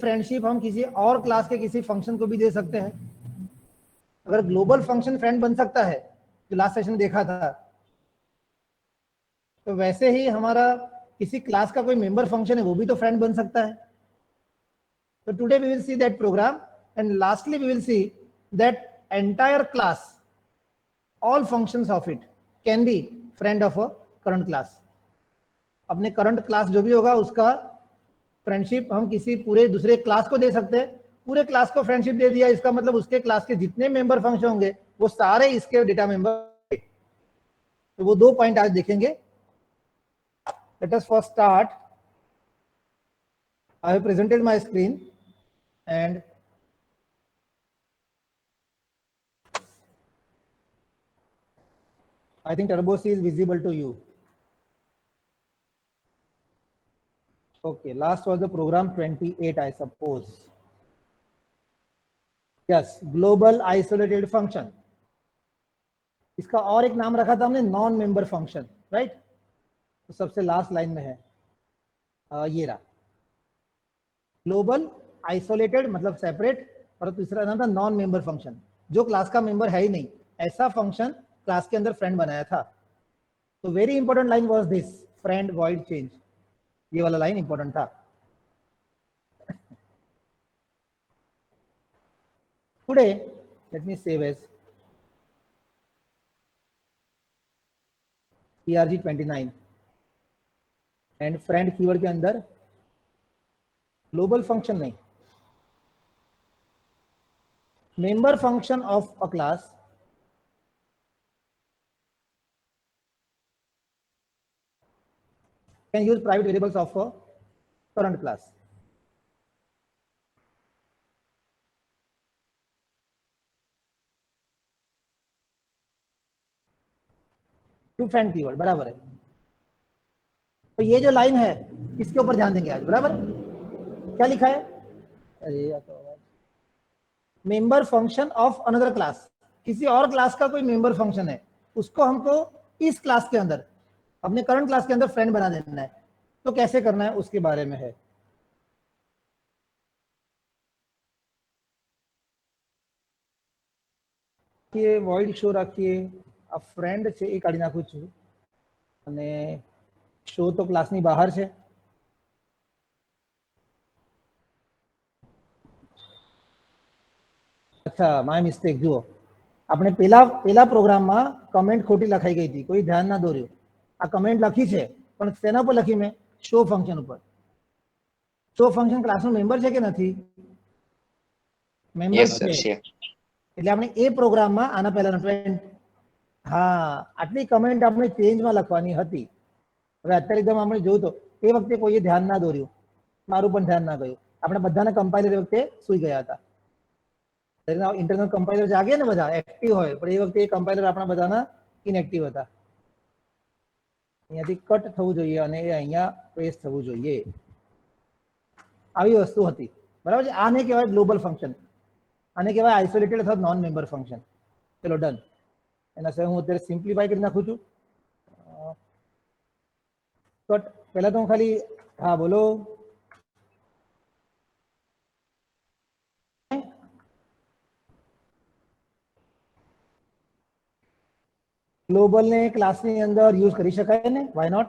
Friendship हम किसी और क्लास के किसी फंक्शन को भी दे सकते हैं। अगर ग्लोबल फंक्शन फ्रेंड बन सकता है, जो लास्ट सेशन देखा था, तो वैसे ही हमारा किसी क्लास का कोई मेंबर फंक्शन है वो भी तो फ्रेंड बन सकता है। तो today we will see that program and lastly we will see that entire class, all functions of it can be friend of a current class। अपने करंट क्लास जो भी होगा उसका फ्रेंडशिप हम किसी पूरे दूसरे क्लास को दे सकते हैं। पूरे क्लास को फ्रेंडशिप दे दिया, इसका मतलब उसके क्लास के जितने मेंबर फंक्शन होंगे वो सारे इसके डेटा मेंबर। तो वो 2 पॉइंट आज देखेंगे। Let us first start. I have presented my screen and I think Turbo C is visible to you. Okay, last was the program 28, I suppose. Yes, global isolated function. इसका और एक नाम रखा था हमने, नॉन मेंबर फंक्शन, राइट। तो सबसे last line में है ये रहा, ग्लोबल आइसोलेटेड मतलब सेपरेट, और तीसरा नाम था नॉन मेंबर फंक्शन, जो क्लास का मेंबर है ही नहीं, ऐसा फंक्शन क्लास के अंदर फ्रेंड बनाया था। तो very important line was this, friend void change, ये वाला लाइन इंपॉर्टेंट था। Today let me save as PRG29 and friend keyword के अंदर ग्लोबल फंक्शन नहीं, member function of a class can use private variables of a current class। To friend keyword बराबर है। तो ये जो लाइन है इसके ऊपर ध्यान देंगे आज, बराबर। क्या लिखा है, अरे member function of another class, किसी और क्लास का कोई मेंबर फंक्शन है, उसको हमको इस क्लास के अंदर, अपने करंट क्लास के अंदर फ्रेंड बना देना है। तो कैसे करना है उसके बारे में है। ये वॉइड शो રાખીએ, આ ફ્રેન્ડ છે એ કાઢી નાખું છું, અને શો તો ક્લાસની બહાર છે। अच्छा माय मिस्टेक, जुओ આપણે પેલા પ્રોગ્રામમાં કમેન્ટ ખોટી લખાઈ ગઈ હતી, કોઈ ધ્યાન ના દોર્યું। આ કમેન્ટ લખી છે પણ તેના પર લખી મેં શો ફંક્શન ઉપર। શો ફંક્શન ક્લાસનો મેમ્બર છે કે નથી, મેમ્બર છે, એટલે આપણે એ પ્રોગ્રામમાં આના પહેલા હા આટલી કમેન્ટ આપણે ચેન્જમાં લખવાની હતી। હવે અત્યારે એકદમ આપણે જોયું તો એ વખતે કોઈએ ધ્યાન ના દોર્યું, મારું પણ ધ્યાન ના ગયું, આપણે બધાના કમ્પાઇલર એ વખતે સૂઈ ગયા હતા। इंटरनल कंपाइलर जागे ने બધા एक्टिव હોય, પણ એ વખતે कंपाइलर આપણા બધાના ઇનએક્ટિવ હતા। અહીંયાથી કટ થવું જોઈએ અને એ અહીંયા પેસ્ટ થવું જોઈએ, આવી વસ્તુ હતી, બરાબર છે। આને કહેવાય ગ્લોબલ ફંક્શન, આને કહેવાય આઇસોલેટેડ અથવા નોન મેમ્બર ફંક્શન। ચલો ડન, એના સિવાય હું અત્યારે સિમ્પ્લિફાઈ કરી નાખું છું। કટ પહેલા તો હું ખાલી, હા બોલો, ग्लोबल ने क्लास ની અંદર યુઝ કરી શકાય ને, વાય નોટ,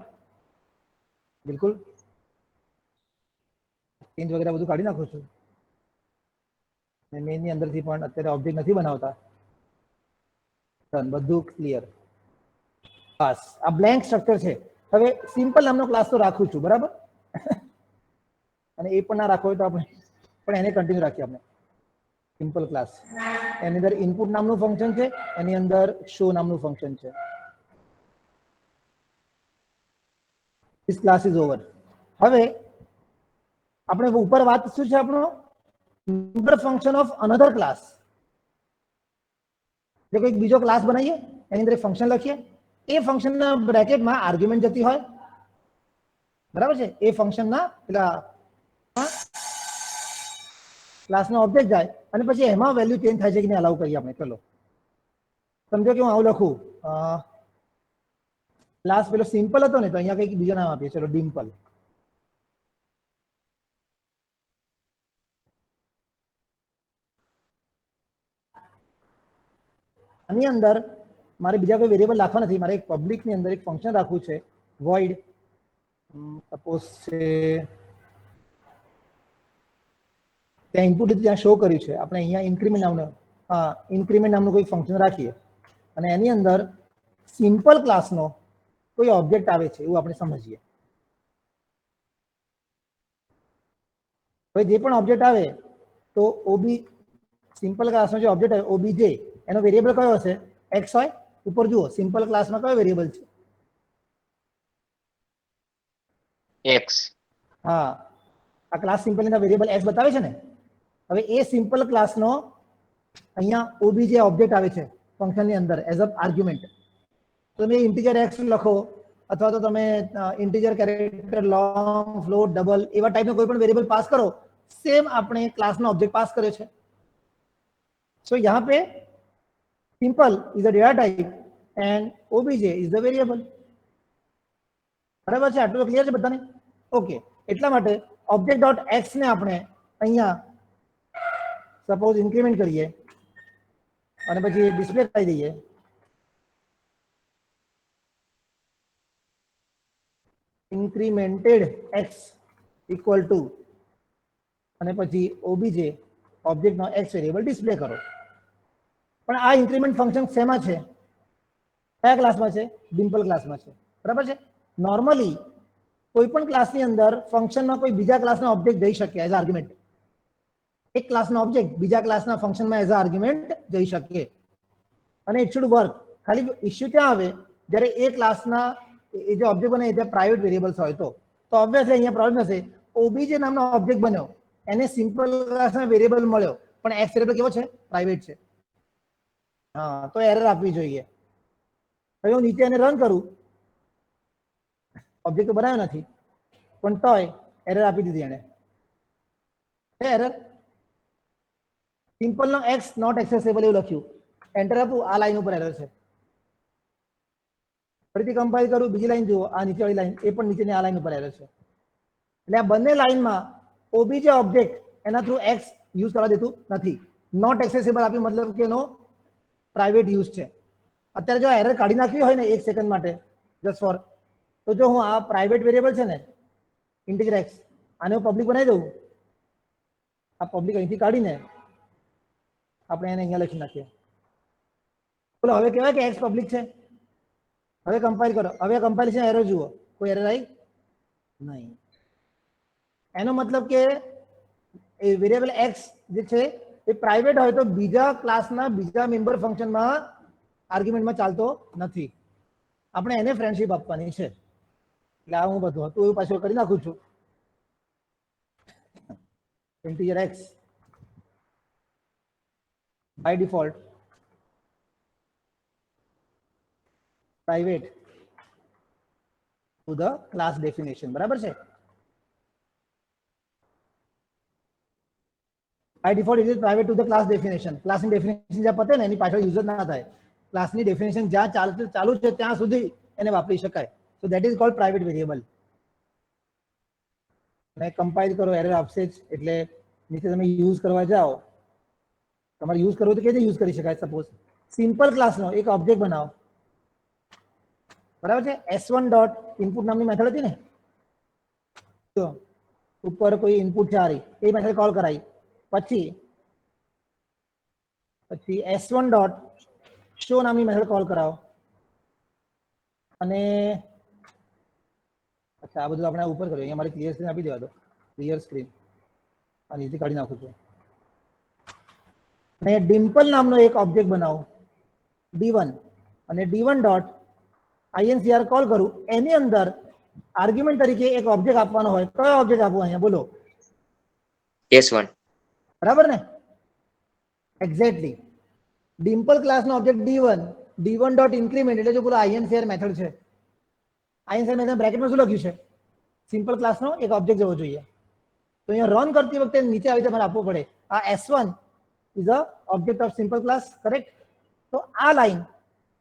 બિલકુલ। ચેન્જ વગેરે બધું કાઢી નાખું છું, મેઇન ની અંદરથી પણ અત્યારે ઓબ્જેક્ટ નથી બનાવતા, ડન, બધું ક્લિયર। બસ આ બ્લેન્ક સ્ટ્રક્ચર છે। હવે સિમ્પલ નામનો ક્લાસ તો રાખું છું, બરાબર, અને એ પણ ના રાખવો હોય તો આપણે પણ એને કન્ટિન્યુ રાખીએ આપણે, સિમ્પલ ક્લાસ। એની અંદર ઇનપુટ નામનું ફંક્શન છે, એની અંદર શો નામનું ફંક્શન છે। This class is over। હવે આપણે ઉપર વાત શું છે, આપણો member function of another class. જો કોઈ બીજો ક્લાસ બનાવીએ, એની અંદર ફંક્શન લખીએ, એ ફંક્શનના બ્રેકેટમાં આર્ગ્યુમેન્ટ જતી હોય, બરાબર છે, એ ફંક્શનના પેલા ક્લાસનો ઓબ્જેક્ટ જાય અને પછી એમાં વેલ્યુ ચેન્જ થાય છે કે નહીં અલાઉ કરીએ આપણે। ચલો સમજો કે હું આવું લખું, ક્લાસ પેલો સિમ્પલ હતો ને, તો અહીંયા કંઈક બીજો નામ આપીએ, ચલો ડિમ્પલ। આની અંદર મારે બીજા કોઈ વેરિયેબલ રાખવા નથી, મારે એક પબ્લિકની અંદર એક ફંક્શન રાખવું છે, void સપોઝ છે ત્યાં ઇનપુટ ત્યાં શો કર્યું છે, આપણે અહીંયા ઇન્ક્રીમેન્ટ નામનું ઇન્ક્રીમેન્ટ નામનું કોઈ ફંક્શન રાખીએ અને એની અંદર સિમ્પલ ક્લાસનો કોઈ ઓબ્જેક્ટ આવે છે એવું આપણે સમજીએ. હવે જે પણ ઓબ્જેક્ટ આવે તો ઓબી સિમ્પલ ક્લાસનો જે ઓબ્જેક્ટ આવે ઓબીજે એનો વેરિયેબલ કયો હશે? એક્સ હોય. ઉપર જુઓ સિમ્પલ ક્લાસમાં કયો વેરિયેબલ છે? એક્સ. હા, આ ક્લાસ સિમ્પલ ની અંદર વેરિયેબલ એક્સ બતાવે છે ને. હવે એ સિમ્પલ ક્લાસનો અહીંયા ઓબીજે ઓબ્જેક્ટ આવે છે ફંક્શનની અંદર એઝ અ આર્ગ્યુમેન્ટ. તો તમે ઇન્ટીજર એક્સ લખો અથવા તો તમે integer character long float double એવા ટાઈપનો કોઈ પણ વેરિયેબલ પાસ કરો, સેમ આપણે ક્લાસનો ઓબ્જેક્ટ પાસ કર્યો છે. સો यहाँ पे simple is a data type and obj is the variable. બરાબર છે? આટલું તો ક્લિયર છે બધાને? ઓકે, એટલા માટે ઓબ્જેક્ટ ડોટ એક્સ ને આપણે અહીંયા સપોઝ ઇન્ક્રીમેન્ટ કરીએ અને પછી ડિસ્પ્લે કરી દઈએ. ઇન્ક્રીમેન્ટેડ એક્સ ઇક્વલ ટુ અને પછી ઓબીજે ઓબ્જેક્ટનો એક્સ વેરિયેબલ ડિસ્પ્લે કરો. પણ આ ઇન્ક્રીમેન્ટ ફંક્શન શેમાં છે? કયા ક્લાસમાં છે? ડિમ્પલ ક્લાસમાં છે. બરાબર છે? નોર્મલી કોઈ પણ ક્લાસની અંદર ફંક્શનમાં કોઈ બીજા ક્લાસના ઓબ્જેક્ટ જઈ શકે એઝ આર્ગ્યુમેન્ટ. એક ક્લાસનો ઓબ્જેક્ટ બીજા ક્લાસના ફંક્શનમાં એઝ આર્ગ્યુમેન્ટ જઈ શકે અને ઇટ શુડ વર્ક. ખાલી ઇશ્યુ ત્યાં આવે જ્યારે એ ક્લાસના એ જે ઓબ્જેક્ટ બને એ પ્રાઇવેટ વેરિયેબલ્સ હોય તો ઓબ્વિયસલી અહીંયા પ્રોબ્લેમ થશે. ઓબીજે નામનો ઓબ્જેક્ટ બન્યો, એને સિમ્પલ ક્લાસના વેરિયેબલ મળ્યો પણ એક્સ વેરિયેબલ કેવો છે? પ્રાઇવેટ છે. હા, તો એરર આપવી જોઈએ. હવે હું નીચે એને રન કરું, ઓબ્જેક્ટ તો બનાવ્યો નથી પણ તોય એરર આપી દીધી એને. એરર સિમ્પલ નો એક્સ નોટ એક્સેસેબલ એવું લખ્યું. એન્ટર આપું, આ લાઈન ઉપર એરર છે. ફરીથી કમ્પાઇલ કરું, બીજી લાઈન જુઓ, આ નીચેવાળી લાઈન એ પણ નીચેની આ લાઈન ઉપર એરર છે. એટલે આ બંને લાઈનમાં ઓબીજે ઓબ્જેક્ટ એના થ્રુ એક્સ યુઝ કરવા દેતું નથી. નોટ એક્સેસેબલ આપ્યું મતલબ કે એનો પ્રાઇવેટ યુઝ છે. અત્યારે જો એરર કાઢી નાખવી હોય ને 1 સેકન્ડ માટે જસ્ટ ફોર, તો જો હું આ પ્રાઇવેટ વેરિયેબલ છે ને ઇન્ટિજર એક્સ, આને હું પબ્લિક બનાવી દઉં, આ પબ્લિક અહીંથી કાઢીને આપણે એને અહીંયા લખી નાખીએ. બોલો હવે કહેવાય કે એક્સ પબ્લિક છે. હવે કમ્પાઇલ કરો, હવે કમ્પાઇલેશન એરર જુઓ, કોઈ એરર આવી નહીં. એનો મતલબ કે એ વેરિયેબલ એક્સ જે છે એ પ્રાઇવેટ હોય તો બીજા ક્લાસના બીજા મેમ્બર ફંક્શનમાં આર્ગ્યુમેન્ટમાં ચાલતો નથી. આપણે એને ફ્રેન્ડશિપ આપવાની છે. એટલે આ હું બધું હતું એવું પાછું કરી નાખું છું. Integer x by default private to the class definition. બરાબર છે? By default it is private to the class definition. ક્લાસની ડેફિનેશન જ્યાં પતે ને એની પાછળ યુઝ ના થાય. ક્લાસની ડેફિનેશન જ્યાં ચાલુ છે ત્યાં સુધી એને વાપરી શકાય. So that is called private variable. અને કમ્પાઇલ કરો, એરર આપશે જ. એટલે નીચે તમે યુઝ કરવા જાઓ, તમારે યુઝ કરવું તો કેવી રીતે યુઝ કરી શકાય? સપોઝ સિમ્પલ ક્લાસનો એક ઓબ્જેક્ટ બનાવો. બરાબર છે? s1 ડોટ ઇનપુટ નામની મેથડ હતી ને, તો ઉપર કોઈ ઇનપુટ છે આ રહી, એ મેથડ કોલ કરાઈ. પછી s1 ડોટ શો નામની મેથડ કોલ કરાવો અને અચ્છા આ બધું આપણે ઉપર કર્યું. અહીંયા મારી ક્લિયર સ્ક્રીન આપી દેવા દો. ક્લિયર સ્ક્રીન આ નીચે કાઢી નાખું છું. અને ડિમ્પલ નામનો એક ઓબ્જેક્ટ બનાવો d1 અને d1 ડોટ incr કોલ કરું. એની અંદર આર્ગ્યુમેન્ટ તરીકે એક ઓબ્જેક્ટ આપવાનો હોય. કયો ઓબ્જેક્ટ આપવો અહીંયા બોલો? s1. બરાબર ને? એક્ઝેક્ટલી. ડિમ્પલ ક્લાસનો ઓબ્જેક્ટ d1 ડોટ ઇન્ક્રીમેન્ટ એટલે જો બોલો incr મેથડ છે. incr મેથડ બ્રેકેટમાં શું લખ્યું છે? સિમ્પલ ક્લાસનો એક ઓબ્જેક્ટ જવો જોઈએ. તો અહીંયા રન કરતી વખતે નીચે આવી રીતે તમારે આપવું પડે આ s1 is a object of simple class. Correct? તો આ લાઈન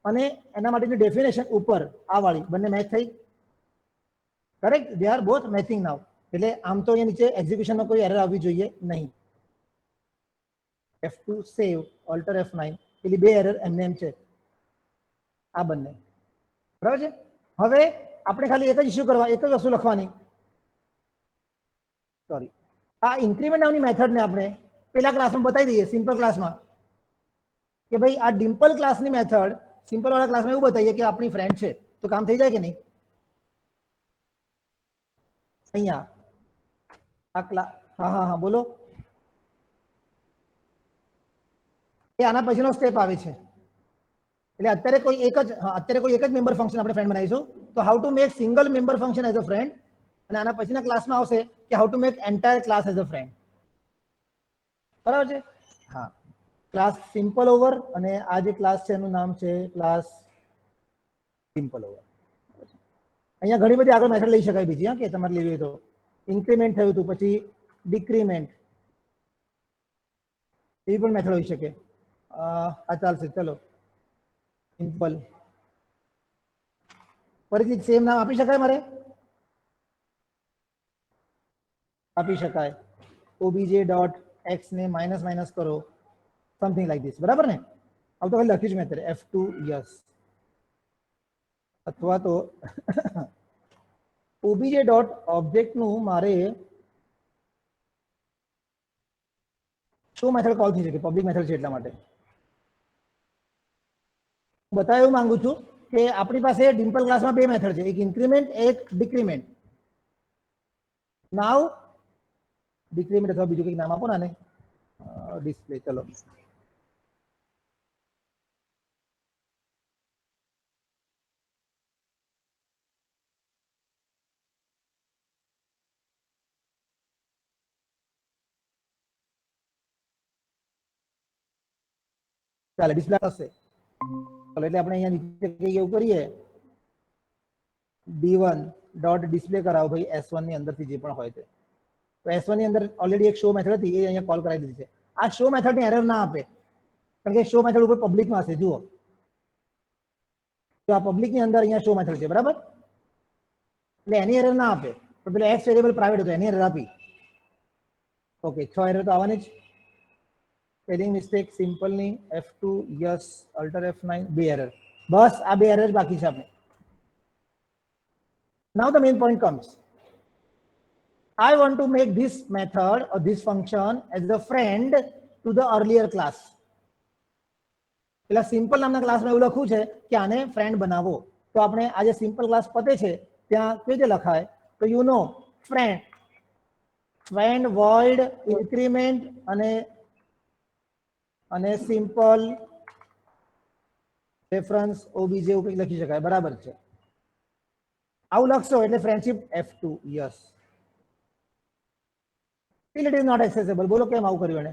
અને એના માટેની ડેફિનેશન ઉપર આ વાળી બંને મેચ થઈ. Correct? They are both matching now. એટલે આમ તો અહીંયા નીચે એક્ઝિક્યુશનમાં કોઈ એરર આવવી જોઈએ નહીં. F2 સેવ, ઓલ્ટર F9, પેલી બે એરર એમને એમ છે, આ બંને બરાબર છે. હવે આપણે ખાલી એક જ ઇસ્યુ કરવા, એક જ વસ્તુ લખવાની, સોરી, આ ઇન્ક્રીમેન્ટ નામની મેથડને આપણે પેલા ક્લાસમાં બતાવી દઈએ, સિમ્પલ ક્લાસમાં, કે ભાઈ આ ડિમ્પલ ક્લાસની મેથડ સિમ્પલ વાળા ક્લાસમાં એવું બતાવીએ કે આપણી ફ્રેન્ડ છે, તો કામ થઈ જાય કે નહીં. અહીંયા આ ક્લાસ, હા હા હા બોલો, એ આના પછીનો સ્ટેપ આવે છે. એટલે અત્યારે કોઈ એક જ મેમ્બર ફંક્શન આપણે ફ્રેન્ડ બનાવીશું, તો how to make single member function as a friend, અને આના પછીના ક્લાસમાં આવશે કે how to make entire class as a friend. બરાબર છે. હા, ક્લાસ સિમ્પલ ઓવર, અને આ જે ક્લાસ છે એનું નામ છે ક્લાસ સિમ્પલ ઓવર. અહીંયા ઘણી બધી આગળ મેથડ લઈ શકાય બીજી, હા, કે તમારે લેવી હોય તો. ઇન્ક્રીમેન્ટ થયું હતું, પછી ડિક્રીમેન્ટ, એવી પણ મેથડ હોઈ શકે. આ ચાલશે, ચલો સિમ્પલ. ફરીથી સેમ નામ આપી શકાય મારે? આપી શકાય. ઓબીજે ડોટ એક્સ ને માઇનસ માઇનસ કરો, સમથિંગ લાઈક ધીસ, બરાબર ને? આવું તો ખાલી લખ્યું જ મેં અત્યારે, F2 યસ, અથવા તો ઓબીજે ડોટ ઓબ્જેક્ટનું મારે શો મેથડ કોલ થઈ શકે, પબ્લિક મેથડ છે એટલા માટે બતાવવા એવું માંગુ છું કે આપણી પાસે ડિમ્પલ ક્લાસમાં બે મેથડ છે, એક ઇન્ક્રીમેન્ટ, એક ડિક્રીમેન્ટ. નાવ ડિક્રીમેન્ટ અથવા બીજું કંઈક નામ આપો ને, ડિસ્પ્લે, ચલો ચાલે, ડિસ્પ્લે હશે. ચાલો, એટલે આપણે અહીંયા નીચે એવું કરીએ, d1 ડોટ ડિસ્પ્લે કરાવો ભાઈ s1 ની અંદરથી જે પણ હોય તે. તો s1 ની અંદર ઓલરેડી એક શો મેથડ હતી, એ અહીંયા કોલ કરાવી દીધી છે. આ શો મેથડની એરર ના આપે, કારણ કે શો મેથડ ઉપર પબ્લિકમાં હશે. જુઓ, તો આ પબ્લિકની અંદર અહીંયા શો મેથડ છે, બરાબર? એટલે એની એરર ના આપે. તો પેલો એક્સ વેરિયેબલ પ્રાઇવેટ હતો, એની એરર આપી. ઓકે, 6 એરર તો આવવાની જ. સ્પેલિંગ મિસ્ટેક સિમ્પલની F2 યસ, અલ્ટર F9, બે એરર. બસ આ બે એરર બાકી છે આપણે. Now the main point comes. I want to make this method or this function as a friend to the earlier class. પેલા સિમ્પલ નામના ક્લાસમાં એવું લખ્યું છે કે આને ફ્રેન્ડ બનાવો. તો આપણે આ જે સિમ્પલ ક્લાસ પતે છે ત્યાં કેવી રીતે લખાય? તો you no friend void increment અને સિમ્પલ રેફરન્સ ઓબીજે એવું કંઈક લખી શકાય, બરાબર છે? આવું લખશો એટલે friendship F2 yes. Still it is not accessible. બોલો કેમ આવું કર્યું એને?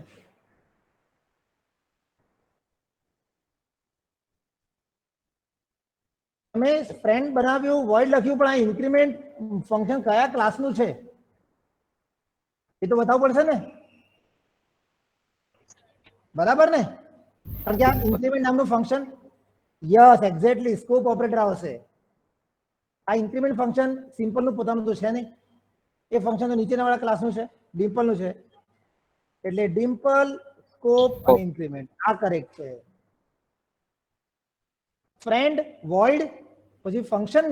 તમે ફ્રેન્ડ બનાવ્યું, વોઇડ લખ્યું, પણ આ ઇન્ક્રીમેન્ટ ફંક્શન કયા ક્લાસનું છે એ તો બતાવવું પડશે ને, બરાબર ને? કારણ કે આ ઇન્ક્રીમેન્ટ નામનું function, yes exactly, scope operator આવશે. આ ઇન્ક્રીમેન્ટ ફંક્શન સિમ્પલનું પોતાનું તો છે નહીં, એ ફંક્શન તો નીચેના વાળા ક્લાસનું છે, ડિમ્પલનું છે. એટલે ડિમ્પલ, સ્કોપ અને ઇન્ક્રીમેન્ટ, આ કરેક્ટ છે. ફ્રેન્ડ વોઇડ, પછી ફંક્શન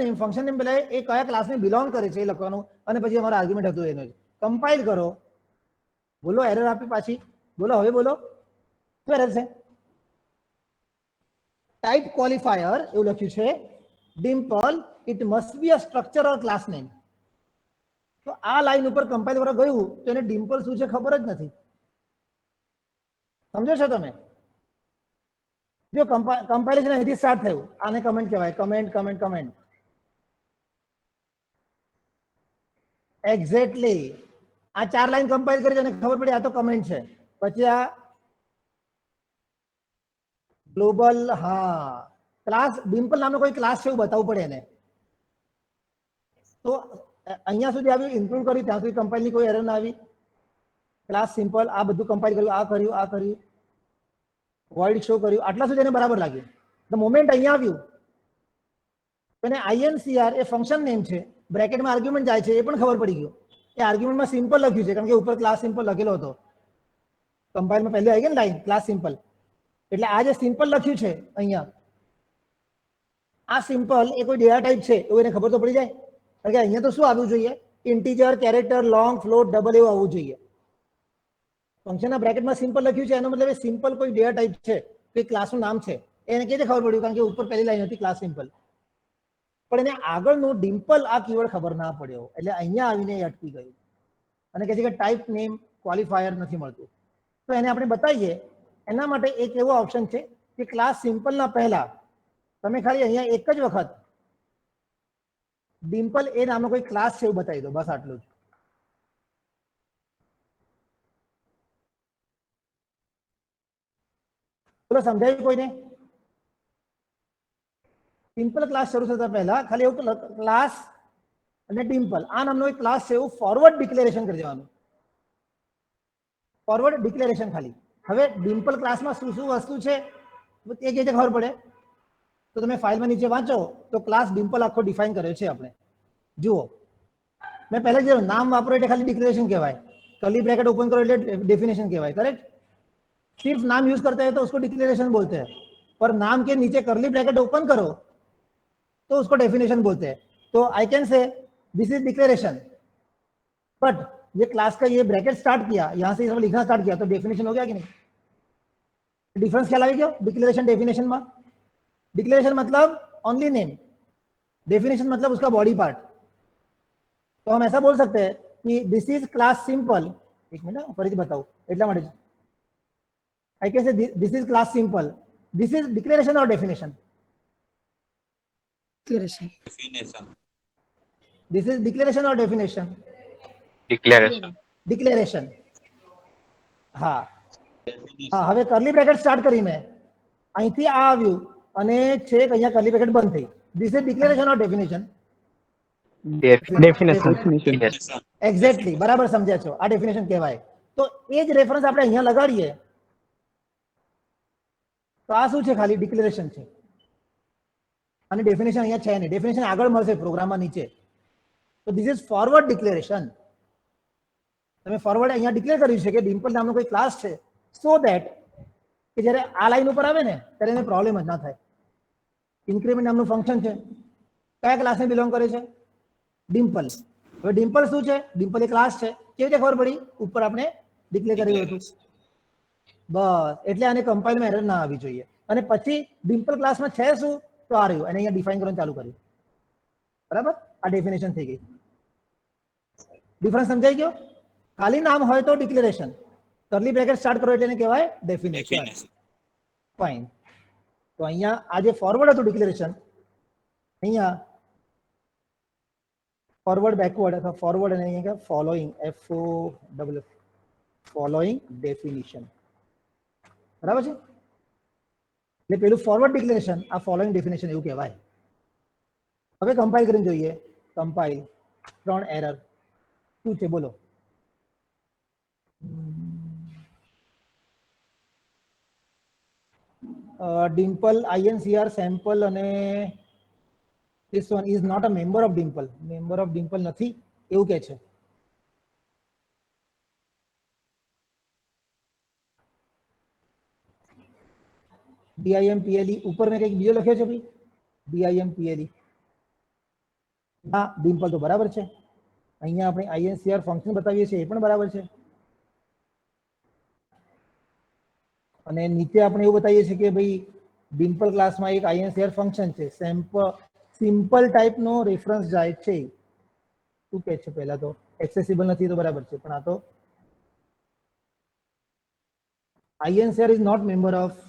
નેમ પેલા એ કયા ક્લાસને બિલોંગ કરે છે એ લખવાનું, અને પછી અમારો આર્ગ્યુમેન્ટ હતું એનો. કમ્પાઇલ કરો, બોલો એરર આપી પાછી, બોલો હવે બોલો શું એરર છે? ટાઈપ ક્વોલિફાયર એવું લખ્યું છે, Dimple it must be a structure or class name. તો આ લાઈન ઉપર કમ્પાઇલ કરવા ગયું તો એને ડિમ્પલ શું છે ખબર જ નથી. સમજો છો તમે? જો કમ્પાઇલેશન અહીંથી સ્ટાર્ટ થયું, આને કમેન્ટ કહેવાય, કમેન્ટ કમેન્ટ કમેન્ટ. એક્ઝેક્ટલી, આ 4 લાઈન કમ્પાઇલ કરી અને ખબર પડી આ તો કમેન્ટ છે. પછી આ ગ્લોબલ, હા, ક્લાસ ડિમ્પલ નામનો કોઈ ક્લાસ છે એવું બતાવવું પડે એને. તો અહીંયા સુધી આવ્યું, ઇન્ક્લુડ કર્યું, ત્યાં સુધી કમ્પાઇલની કોઈ એરર ના આવી. ક્લાસ સિમ્પલ, આ બધું કમ્પાઇલ કર્યું, આ કર્યું, વોઇડ શો કર્યું, આટલા સુધી એને બરાબર લાગ્યું. ધ મોમેન્ટ અહીંયા આવ્યું, અને INCR એ ફંક્શન નેમ છે, બ્રેકેટમાં આર્ગ્યુમેન્ટ જાય છે, એ પણ ખબર પડી ગયું. એ આર્ગ્યુમેન્ટમાં સિમ્પલ લખ્યું છે, કારણ કે ઉપર ક્લાસ સિમ્પલ લખેલો હતો. કમ્પાઇલમાં પહેલી આવી ગઈ ને લાઈન ક્લાસ સિમ્પલ, એટલે આ જે સિમ્પલ લખ્યું છે અહીંયા, આ સિમ્પલ એ કોઈ ડેટા ટાઈપ છે એવું એને ખબર તો પડી જાય. કારણ કે અહીંયા તો શું આવવું જોઈએ? Integer, character, long, float, double એવું આવવું જોઈએ. ફંક્શનના બ્રેકેટમાં સિમ્પલ લખ્યું છે એનો મતલબ એ સિમ્પલ કોઈ ડેટા ટાઈપ છે, કોઈ ક્લાસનું નામ છે. એને કેવી રીતે ખબર પડ્યું? કારણ કે ઉપર પહેલી લાઈન હતી ક્લાસ સિમ્પલ. પણ એને આગળનું ડિમ્પલ આ કીવર્ડ ખબર ના પડ્યો, એટલે અહીંયા આવીને એ અટકી ગયું અને કહે છે કે ટાઈપ નેમ ક્વોલિફાયર નથી મળતું. તો એને આપણે બતાવીએ એના માટે એક એવો ઓપ્શન છે કે ક્લાસ સિમ્પલના પહેલા તમે ખાલી અહીંયા એક જ વખત ડિમ્પલ એ નામનો કોઈ ક્લાસ છે એવું બતાવી દો, બસ આટલું જ. બોલો, સમજાયું કોઈને? સિમ્પલ ક્લાસ શરૂ થતા પહેલા ખાલી એવું ક્લાસ અને ડિમ્પલ આ નામનો એક ક્લાસ છે એવું ફોરવર્ડ ડિક્લેરેશન કરી દેવાનું. ફોરવર્ડ ડિક્લેરેશન ખાલી. હવે ડિમ્પલ ક્લાસમાં શું શું વસ્તુ છે એ કેવી રીતે ખબર પડે? તો તમે ફાઇલમાં નીચે વાંચો તો ક્લાસ ડિમ્પલ આખો ડિફાઇન કર્યો છે આપણે. જુઓ, મેં પહેલા જ નામ વાપરો એટલે ખાલી ડિક્લેરેશન કહેવાય, कर्ली ब्रैकेट ओपन करो એટલે डेफिनेशन કહેવાય, करेक्ट? सिर्फ नाम यूज करते हैं तो उसको डिक्लेरेशन बोलते हैं, पर नाम के नीचे कर्ली ब्रैकेट ओपन करो तो उसको डेफिनेशन बोलते हैं. तो I can say this is declaration, but ये क्लास का ये ब्रैकेट स्टार्ट किया, यहाँ से सब लिखना स्टार्ट किया तो डेफिनेशन हो गया कि नहीं? डिफरेंस क्या लगे? डिक्लेरेशन डेफिनेशन में. डिक्लेरेशन मतलब ओनली नेम, डेफिनेशन मतलब उसका बॉडी पार्ट. तो हम ऐसा बोल सकते हैं कि दिस इज क्लास सिंपल. एक मिनट फरीથી बताओ એટલા માટે I can say this is class simple. This is declaration or definition? Declaration. This is declaration or definition? Declaration. Declaration. હા હા. હવે કર્લી બ્રેકેટ સ્ટાર્ટ કરી મેં, અહીંથી આ આવ્યું અને છેક અહીંયા કર્લી બ્રેકેટ બંધ થઈ. This is declaration or definition? Definition. Yes. Exactly, બરાબર સમજ્યા છો. આ ડેફિનેશન કહેવાય. તો એ જ રેફરન્સ આપણે અહીંયા લગાડીએ તો આ શું છે? ખાલી ડિક્લેરેશન છે અને ડેફિનેશન અહીંયા છે નહીં. ડેફિનેશન આગળ મળશે પ્રોગ્રામમાં નીચે. તો ધીસ ઇઝ ફોરવર્ડ ડિક્લેરેશન. તમે ફોરવર્ડ અહીંયા ડિક્લેર કર્યું છે કે ડિમ્પલ નામનો કોઈ ક્લાસ છે, સો ધેટ કે જ્યારે આ લાઈન ઉપર આવે ને ત્યારે એને પ્રોબ્લેમ જ ના થાય. ઇન્ક્રીમેન્ટ નામનું ફંક્શન છે, કયા ક્લાસને બિલોંગ કરે છે? ડિમ્પલ. હવે ડિમ્પલ શું છે? ડિમ્પલ એ ક્લાસ છે. કેવી રીતે ખબર પડી? ઉપર આપણે ડિક્લેર કર્યું હતું. બસ, એટલે આને કમ્પાઇલમાં એરર ના આવી જોઈએ. અને પછી ડિમ્પલ ક્લાસમાં છે શું? તો આ રહ્યું, અને અહીંયા ડિફાઇન કરવાનું ચાલુ કર્યું. બરાબર, આ ડેફિનેશન થઈ ગઈ. ડિફરન્સ સમજાઈ ગયો? ખાલી નામ હોય તો ડિક્લેરેશન, કર્લી બ્રેકેટ સ્ટાર્ટ કરો એટલે એને કહેવાય ડેફિનેશન. ફાઇન. તો અહીંયા આ જે ફોરવર્ડ હતું ડિક્લેરેશન, અહીંયા ફોરવર્ડ બેકવર્ડ અથવા ફોરવર્ડ અને અહીંયા ફોલોઈંગ, FOLO, ફોલોઈંગ ડેફિનેશન. બરાબર છે? એટલે પેલું ફોરવર્ડ ડિક્લેરેશન, આ ફોલોઈંગ ડેફિનેશન એવું કહેવાય. હવે કમ્પાઇલ કરીને જોઈએ. કમ્પાઇલ, 3 એરર શું છે બોલો? ડિમ્પલ INCR સેમ્પલ અને this one is not a member of Dimple. Member of Dimple નથી એવું કહે છે. DIMPLE ઉપર મેં કંઈક બીજો લખ્યો છે ભાઈ, DIMPLE. હા, ડિમ્પલ તો બરાબર છે. અહીંયા આપણે INCR ફંક્શન બતાવીએ છીએ એ પણ બરાબર છે. અને નીચે આપણે એવું બતાવીએ છીએ કે ભાઈ ડિમ્પલ ક્લાસમાં એક INCR ફંક્શન છે, સિમ્પલ ટાઈપનો રેફરન્સ જાય છે. શું કહે છે? પહેલા તો એક્સેસિબલ નથી તો બરાબર છે, પણ આ તો INCR is not member of.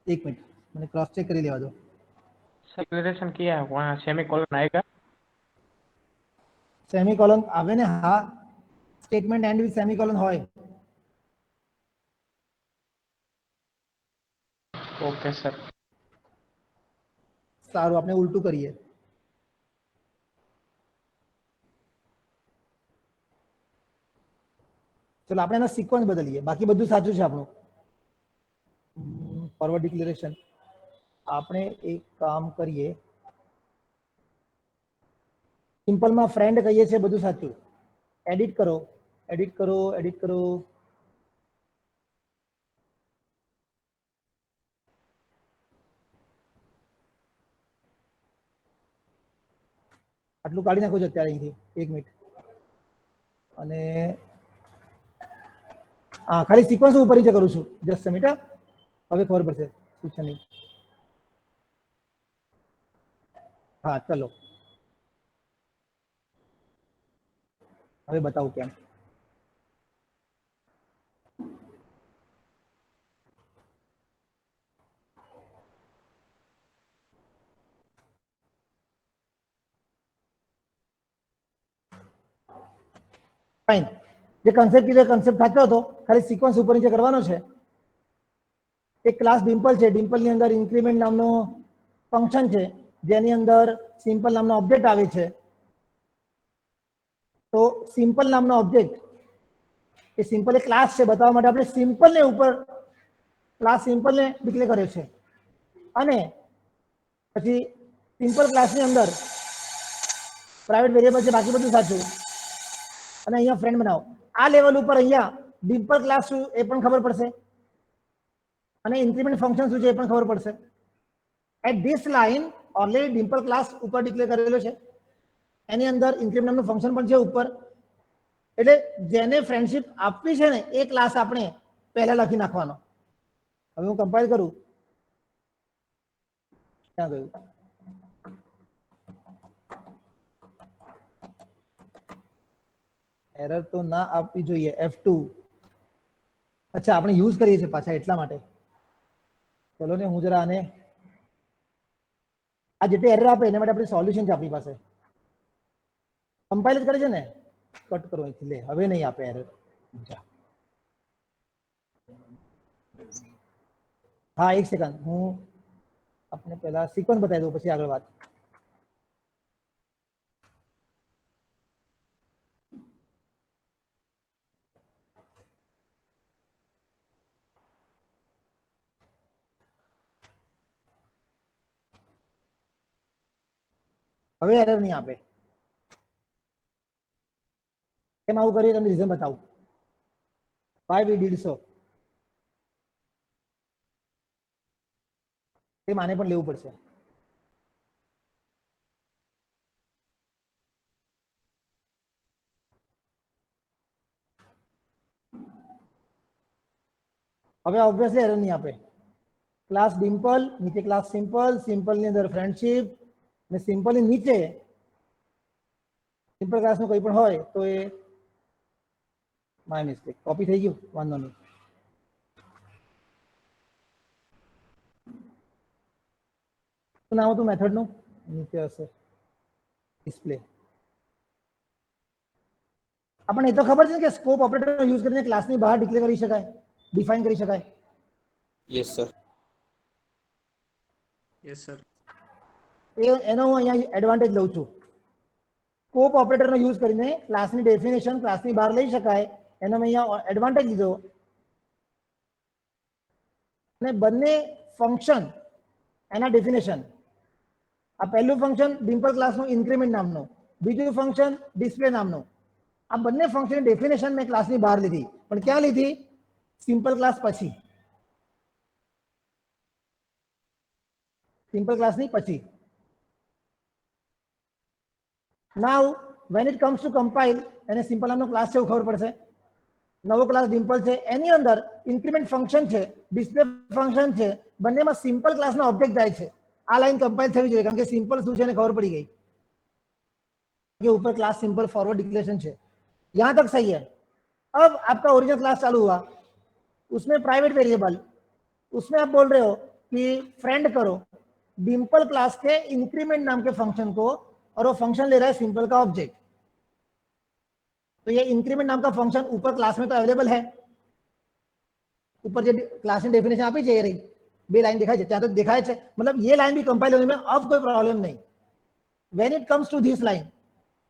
एक मिनट मैंने क्रॉस चेक कर लेवा दो. डिक्लेरेशन किया है वहाँ सेमीकोलन आएगा. सेमीकोलन आवे ने? हाँ, स्टेटमेंट एंड विथ सेमीकोलन होय. Okay sir. सारू, आपने उल्टू करिए. चलो આપણે એનો સિક્વન્સ બદલીએ, બાકી બધું સાચું છે આપણું. ફોરવર્ડ ડિક્લેરેશન આપણે એક કામ કરીએ, સિમ્પલમાં ફ્રેન્ડ કહીએ છીએ બધું સાચું. એડિટ કરો, એડિટ કરો, એડિટ કરો. આટલું કાઢી નાખો છો અત્યારે અહીંથી 1 મિનિટ અને હા ખાલી સિક્વન્સ હું પરિચય કરું છું જસ્ટ મિનિટ હવે ખબર પડશે શું છે નહીં હા ચલો હવે બતાવું કેમ ફાઇન જે કન્સેપ્ટ કીધો કન્સેપ્ટ સાચો હતો ખાલી સિક્વન્સ ઉપર નીચે કરવાનો છે એક ક્લાસ ડિમ્પલ છે ડિમ્પલ ની અંદર ઇન્ક્રીમેન્ટ નામનો ફંક્શન છે જેની અંદર સિમ્પલ નામનો ઓબ્જેક્ટ આવે છે તો સિમ્પલ નામનો ઓબ્જેક્ટ એ સિમ્પલ એક ક્લાસ છે બતાવવા માટે આપણે સિમ્પલ ને ઉપર ક્લાસ સિમ્પલ ને ડિક્લેર કર્યો છે અને પછી સિમ્પલ ક્લાસની અંદર પ્રાઇવેટ વેરિયેબલ છે બાકી બધું સાચું અને અહીંયા ફ્રેન્ડ બનાવો આ લેવલ ઉપર અહીંયા ડિમ્પલ ક્લાસ શું એ પણ ખબર પડશે અને ઇન્ક્રીમેન્ટ ફંક્શન શું છે એ પણ ખબર પડશે at this line already dimple class ઉપર ડિક્લેર કરેલો છે એની અંદર ઇન્ક્રીમેન્ટ નામનું ફંક્શન પણ છે ઉપર એટલે જેને ફ્રેન્ડશિપ આપવી છે ને એ ક્લાસ આપણે પહેલા લખી નાખવાનો હવે હું કમ્પાઇલ કરું ક્યાં ગયું એરર તો ના આપવી જોઈએ F2 અચ્છા આપણે યુઝ કરીએ છીએ પાછા એટલા માટે ચલો ને હું જરા આને આ જેટલી એરર આપે એના માટે આપણે સોલ્યુશન છે આપણી પાસે કમ્પાઇલ જ કરે છે ને કટ કરો અહીંથી લે હવે નહીં આપે એરર હા એક સેકન્ડ હું આપણે પહેલા સિક્વન્સ બતાવી દઉં પછી આગળ વાત હવે એરર નહીં આપે કેમ આવું કરીએ તમને રીઝન બતાવું why we did so તે માને પણ લેવું પડશે હવે ઓબ્વિયસલી એરર નહીં આપે ક્લાસ ડિમ્પલ નીચે ક્લાસ સિમ્પલ સિમ્પલ ની અંદર ફ્રેન્ડશિપ ને સિમ્પલ ની નીચે સિમ્પલ ક્લાસ નું કંઈ પણ હોય તો એ માય મિસ્ટેક કોપી થઈ ગયું વાંધો નહીં શું નામ હતું મેથડ નું નીચે હશે ડિસ્પ્લે આપણને એ તો ખબર છે કે સ્કોપ ઓપરેટર યુઝ કરીને ક્લાસની બહાર ડિક્લેર કરી શકાય ડિફાઇન કરી શકાય Yes, sir. Yes, sir. એનો હું અહીંયા એડવાન્ટેજ લઉં છું સ્કોપ ઓપરેટરનો યુઝ કરીને ક્લાસની ડેફિનેશન ક્લાસની બહાર લઈ શકાય એનો મેં અહીંયા એડવાન્ટેજ લીધો અને બંને ફંક્શન એના ડેફિનેશન આ પહેલું ફંક્શન ડિમ્પલ ક્લાસનું ઇન્ક્રીમેન્ટ નામનું બીજું ફંક્શન ડિસ્પ્લે નામનું આ બંને ફંક્શન ડેફિનેશન મેં ક્લાસની બહાર લીધી પણ ક્યાં લીધી સિમ્પલ ક્લાસ પછી સિમ્પલ ક્લાસની પછી નાઉ when it comes to compile એને સિમ્પલ નામનો ક્લાસ છે એવું ખબર પડશે નવો ક્લાસ ડિમ્પલ છે એની અંદર ઇન્ક્રીમેન્ટ ફંક્શન છે ડિસ્પ્લે ફંક્શન છે બંનેમાં સિમ્પલ ક્લાસનો ઓબ્જેક્ટ જાય છે આ લાઈન કમ્પાઇલ થવી જોઈએ કારણ કે સિમ્પલ શું છે એને ખબર પડી ગઈ कि ऊपर क्लास सिंपल फॉरवर्ड डिक्लेरेशन है यहां तक सही है अब आपका ओरिजिनल क्लास चालू हुआ उसमें प्राइवेट वेरिएबल उसमें आप बोल रहे हो कि फ्रेंड करो डिम्पल क्लास के इंक्रीमेंट नाम के फंक्शन को और वो फंक्शन ले रहा है सिंपल का ऑब्जेक्ट तो ये इंक्रीमेंट नाम का फंक्शन ऊपर क्लास में तो अवेलेबल है ऊपर जो क्लास ની ડેફિનેશન આપી છે એ રહી બે લાઈન દેખાય છે ત્યાં તો દેખાય છે मतलब ये लाइन भी कंपाइल होने में अब कोई प्रॉब्लम नहीं when it comes to this line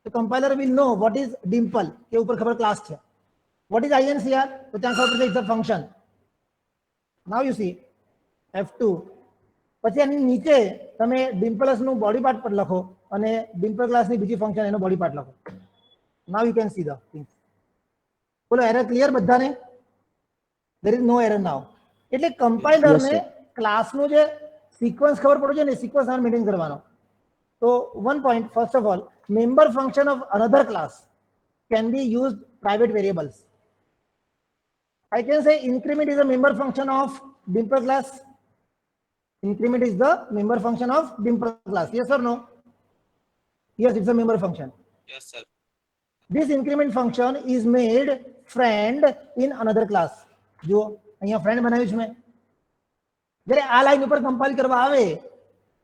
the compiler will know what is dimple के ऊपर खबर क्लास છે what is incr તો ત્યાં ખબર પડશે it's a function now you see f2 પછી એની નીચે તમે ડિમ્પલ્સ નું બોડી પાર્ટ પર લખો અને ડિમ્પલ ક્લાસ ની બીજી ફંક્શન એનો બોડી પાર્ટ લખો now you can see the things બોલો એરર ક્લિયર બધાને there is no error now એટલે કમ્પાઇલર ને ક્લાસ નું જે સિક્વન્સ ખબર પડે છે ને સિક્વન્સ મેન્ટેન કરવાનો તો one point first of all member function of another class can be used private variables. I can say increment is a member function of dimple class. Increment is the member function of dimple class. Yes or no? Yes, it's a member function. Yes, sir. This increment function is made friend in another class. જો અહીંયા friend બનાવ્યું છે મેં. જ્યારે આ line ઉપર compile કરવા આવે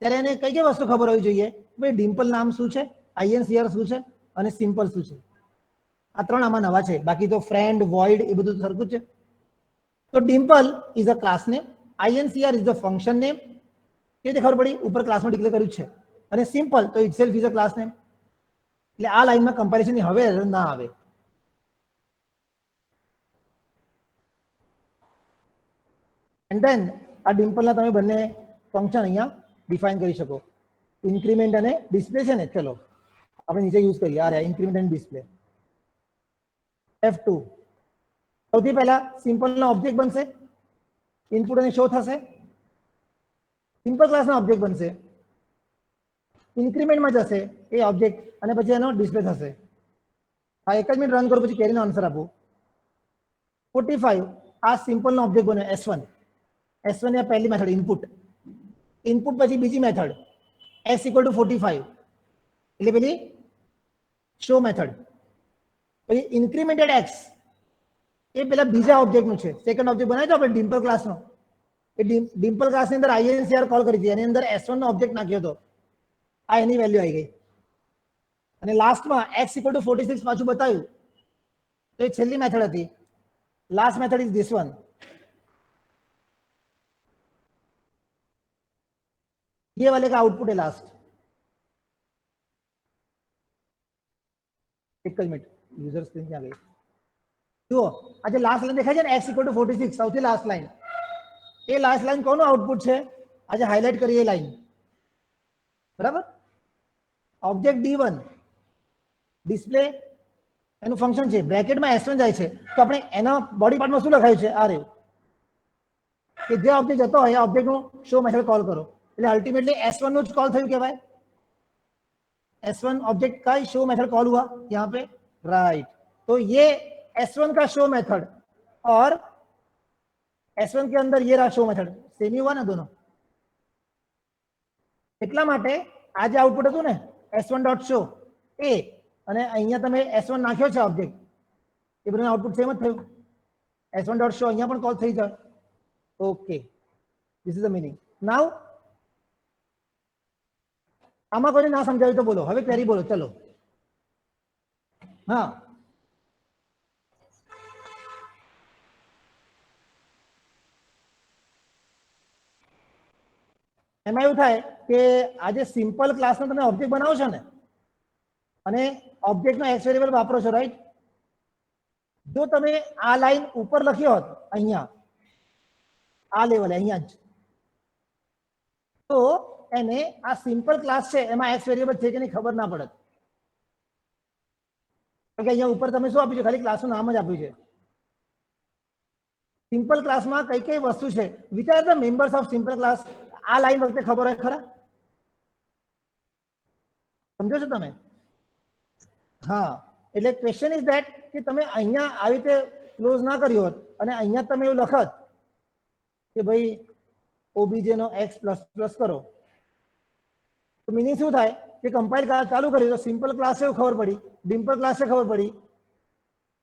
ત્યારે એને કઈ કઈ વસ્તુ ખબર હોવી જોઈએ? ભાઈ ડિમ્પલ નામ શું છે, આઈએનસીઆર શું છે અને સિમ્પલ શું છે. આ ત્રણ આમાં નવા છે, બાકી તો ફ્રેન્ડ, વોઇડ એ બધું સરખું છે. તો Dimple is a class name, INCR is the function name. એ રીતે ખબર પડી, ઉપર ક્લાસમાં ડિક્લેર કર્યું છે. અને સિમ્પલ તો itself is a class name. એટલે આ લાઈનમાં કમ્પેરિઝન હવે ના આવે. એન્ડ ધેન આ ડિમ્પલના તમે બંને ફંક્શન અહીંયા ડિફાઇન કરી શકો. ઇન્ક્રીમેન્ટ અને ડિસ્પ્લે છે ને, ચલો આપણે નીચે યુઝ કરીએ. આ રહ્યા ઇન્ક્રીમેન્ટ એન્ડ ડિસ્પ્લે. F2 સૌથી પહેલા સિમ્પલના ઓબ્જેક્ટ બનશે, ઇનપુટ અને શો થશે. સિમ્પલ ક્લાસના ઓબ્જેક્ટ બનશે, ઇન્ક્રીમેન્ટમાં જશે એ ઓબ્જેક્ટ અને પછી એનો ડિસ્પ્લે થશે. આ એક જ મિનિટ રન કરું પછી કેરીનો આન્સર આપું. 45 આ સિમ્પલનો ઓબ્જેક્ટ બન્યો S1. S1 એ પહેલી મેથડ ઇનપુટ. ઇનપુટ પછી બીજી મેથડ S = 45 એટલે પેલી શો મેથડ. પછી ઇન્ક્રીમેન્ટેડ એક્સ એ પેલા બીજા ઓબ્જેક્ટનું છે, સેકન્ડ ઓબ્જેક્ટ બનાવ્યો તો આપણે ડિમ્પલ ક્લાસનો. એ ડિમ્પલ ક્લાસની અંદર આઈએનસીઆર કોલ કરી હતી, એની અંદર S1 નો ઓબ્જેક્ટ નાખ્યો હતો. આ એની વેલ્યુ આવી ગઈ. અને લાસ્ટમાં x = 46 પાછું બતાવ્યું તો એ છેલ્લી મેથડ હતી. Last method is this one. ये वाले का आउटपुट है लास्ट. एक मिनट, यूजर स्क्रीन क्या गई? જુઓ આજે લાસ્ટ લાઈન દેખાય છે ને, x = 46 સૌથી લાસ્ટ લાઈન. એ લાસ્ટ લાઈન કોનું આઉટપુટ છે? આજે હાઇલાઇટ કરીએ એ લાઈન. બરાબર. ઓબ્જેક્ટ D1 ડિસ્પ્લે એનું ફંક્શન છે, બ્રેકેટમાં S1 જાય છે તો આપણે એના બોડી પાર્ટમાં શું લખાયું છે? આ રહ્યું કે જે ઓબ્જેક્ટ જતો હોય એ ઓબ્જેક્ટનું શો મેથડ કોલ કરો. એટલે अल्टीमेटली S1 નું જ कॉल થયું કહેવાય. S1 ऑब्जेक्ट का ही शो मेथड कॉल हुआ यहाँ पे, राइट. तो ये S1 का शो मेथड और S1 के अंदर ये रहा शो मेथड, सेम ही हुआ ना दोनों. એટલા માટે આ જે આઉટપુટ હતું ને S1.show એ અને અહીંયા તમે S1 નાખ્યો છે ઓબ્જેક્ટ, એ બંને આઉટપુટ સેમ જ થયું. S1.show અહીંયા પણ કોલ થઈ જાય. Okay, this is the meaning. Now આમાં કોઈને ના સમજાવ્યું તો બોલો, હવે ક્વેરી બોલો. ચલો હા, એમાં એવું થાય કે આજે સિમ્પલ ક્લાસનો તમે ઓબ્જેક્ટ બનાવો છો ને અને ઓબ્જેક્ટનો એક્સ વેરિયેબલ વાપરો છો, રાઈટ. જો તમે આ લાઈન ઉપર લખ્યો હોત અહીંયા આ લેવલે અહીંયા જ, તો એને આ સિમ્પલ ક્લાસ છે એમાં એક્સ વેરિયેબલ છે કે નહીં ખબર ના પડે. કારણ કે અહીંયા ઉપર તમે શું આપ્યું છે? ખાલી ક્લાસનું નામ જ આપ્યું છે. સિમ્પલ ક્લાસમાં કઈ કઈ વસ્તુ છે? Which are the members of simple class? આ લાઈન વખતે ખબર હોય ખરા? સમજો છો તમે? હા, એટલે ક્વેશ્ચન ઇઝ ધેટ કે તમે અહીંયા આવી રીતે ક્લોઝ ના કર્યો હોત અને અહીંયા તમે એવું લખત કે ભાઈ ઓબીજે નો x પ્લસ કરો, તો મીનિંગ શું થાય કે કમ્પાઇલ ચાલુ કર્યું તો સિમ્પલ ક્લાસ એવું ખબર પડી, ડિમ્પલ ક્લાસ ખબર પડી.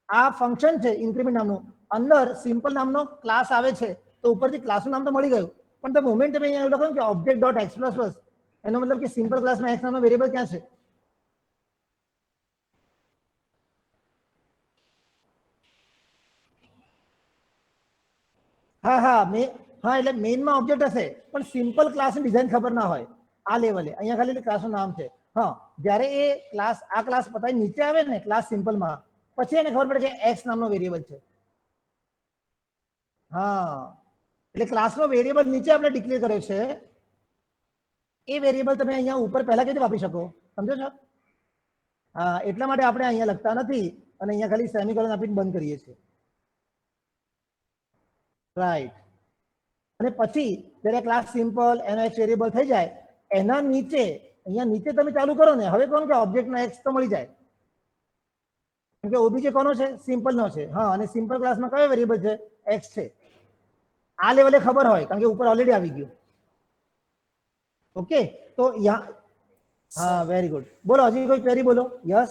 આ ફંક્શન છે ઇન્ક્રીમેન્ટ નામનું, અંદર સિમ્પલ નામનો ક્લાસ આવે છે તો ઉપરથી ક્લાસનું નામ તો મળી ગયું. પણ ધ મોમેન્ટ તમે અહીંયા એવું લખો કે object.x++, એનો મતલબ કે સિમ્પલ ક્લાસમાં x નામનો વેરિયેબલ ક્યાં છે? હા હા હા, એટલે મેઇનમાં ઓબ્જેક્ટ હશે પણ સિમ્પલ ક્લાસની ડિઝાઇન ખબર ના હોય આ લેવલે. અહીંયા ખાલી ક્લાસનું નામ છે. હા, જ્યારે એ ક્લાસ આ ક્લાસ પતાવી નીચે આવે ને ક્લાસ સિમ્પલમાં, પછી એને ખબર પડે કે x નામનો વેરિયેબલ છે. હા, એટલે ક્લાસનો વેરિયેબલ નીચે આપણે ડિક્લેર કર્યો છે, એ વેરિયેબલ તમે અહીંયા ઉપર પહેલા કેવી રીતે વાપરી શકો? સમજો છો? હા, એટલા માટે આપણે અહીંયા લખતા નથી અને અહીંયા ખાલી સેમિકોલન આપીને બંધ કરીએ છીએ, રાઈટ. અને પછી જ્યારે ક્લાસ સિમ્પલ એનો એક વેરિયેબલ થઈ જાય એના નીચે અહીંયા નીચે તમે ચાલુ કરો ને, હવે કોણ કે ઓબ્જેક્ટનો એક્સ તો મળી જાય, કેમ કે ઓબીજે કોનો છે? સિમ્પલ નો છે. હા, અને સિમ્પલ ક્લાસમાં કયો વેરિયેબલ છે? એક્સ છે. આ લેવલે ખબર હોય કારણ કે ઉપર ઓલરેડી આવી ગયું. ઓકે, તો हाँ वेरी गुड. बोलो अजी कोई क्वेरी बोलो. यस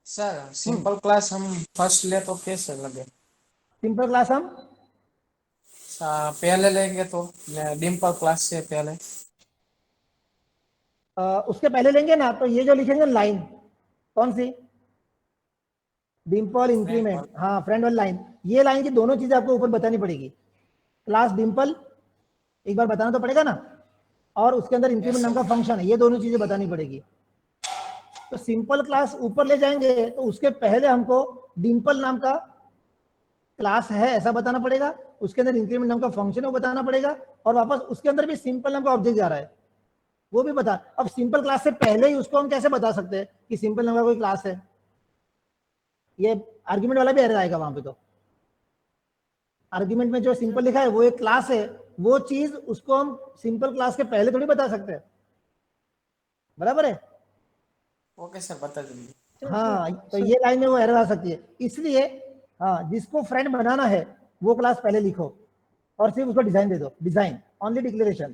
सर सिंपल क्लास हम फर्स्ट ले तो कैसे लगे? सिंपल क्लास हम पहले लेंगे तो डिम्पल क्लास से पहले उसके पहले लेंगे ना, तो ये जो लिखेंगे लाइन कौन सी? डिम्पल इंक्रीमेंट. हाँ फ्रेंड वाली लाइन. ये लाइन की दोनों चीजें आपको ऊपर बतानी पड़ेगी. क्लास डिम्पल एक बार बताना तो पड़ेगा ना, और उसके अंदर इंक्रीमेंट नाम का फंक्शन है, ये दोनों चीजें बतानी पड़ेगी. तो सिंपल क्लास ऊपर ले जाएंगे तो उसके पहले हमको डिम्पल नाम का क्लास है ऐसा बताना पड़ेगा, उसके अंदर इंक्रीमेंट नाम का फंक्शन है वो बताना पड़ेगा, और वापस उसके अंदर भी सिंपल नाम का ऑब्जेक्ट जा रहा है वो भी बता. अब सिंपल क्लास से पहले ही उसको हम कैसे बता सकते हैं कि सिंपल नाम का कोई क्लास है? ये आर्ग्यूमेंट वाला भी एरर आएगा वहां पे. तो आर्ग्यूमेंट में जो सिंपल लिखा है वो एक क्लास है, वो चीज उसको हम सिंपल क्लास के पहले थोड़ी बता सकते हैं. बराबर है? ओके सर बता दीजिए. हाँ, तो ये लाइन में वो एरर आ सकती है. इसलिए हाँ, जिसको फ्रेंड बनाना है वो क्लास पहले लिखो और सिर्फ उसको डिजाइन दे दो. डिजाइन ओनली डिक्लेरेशन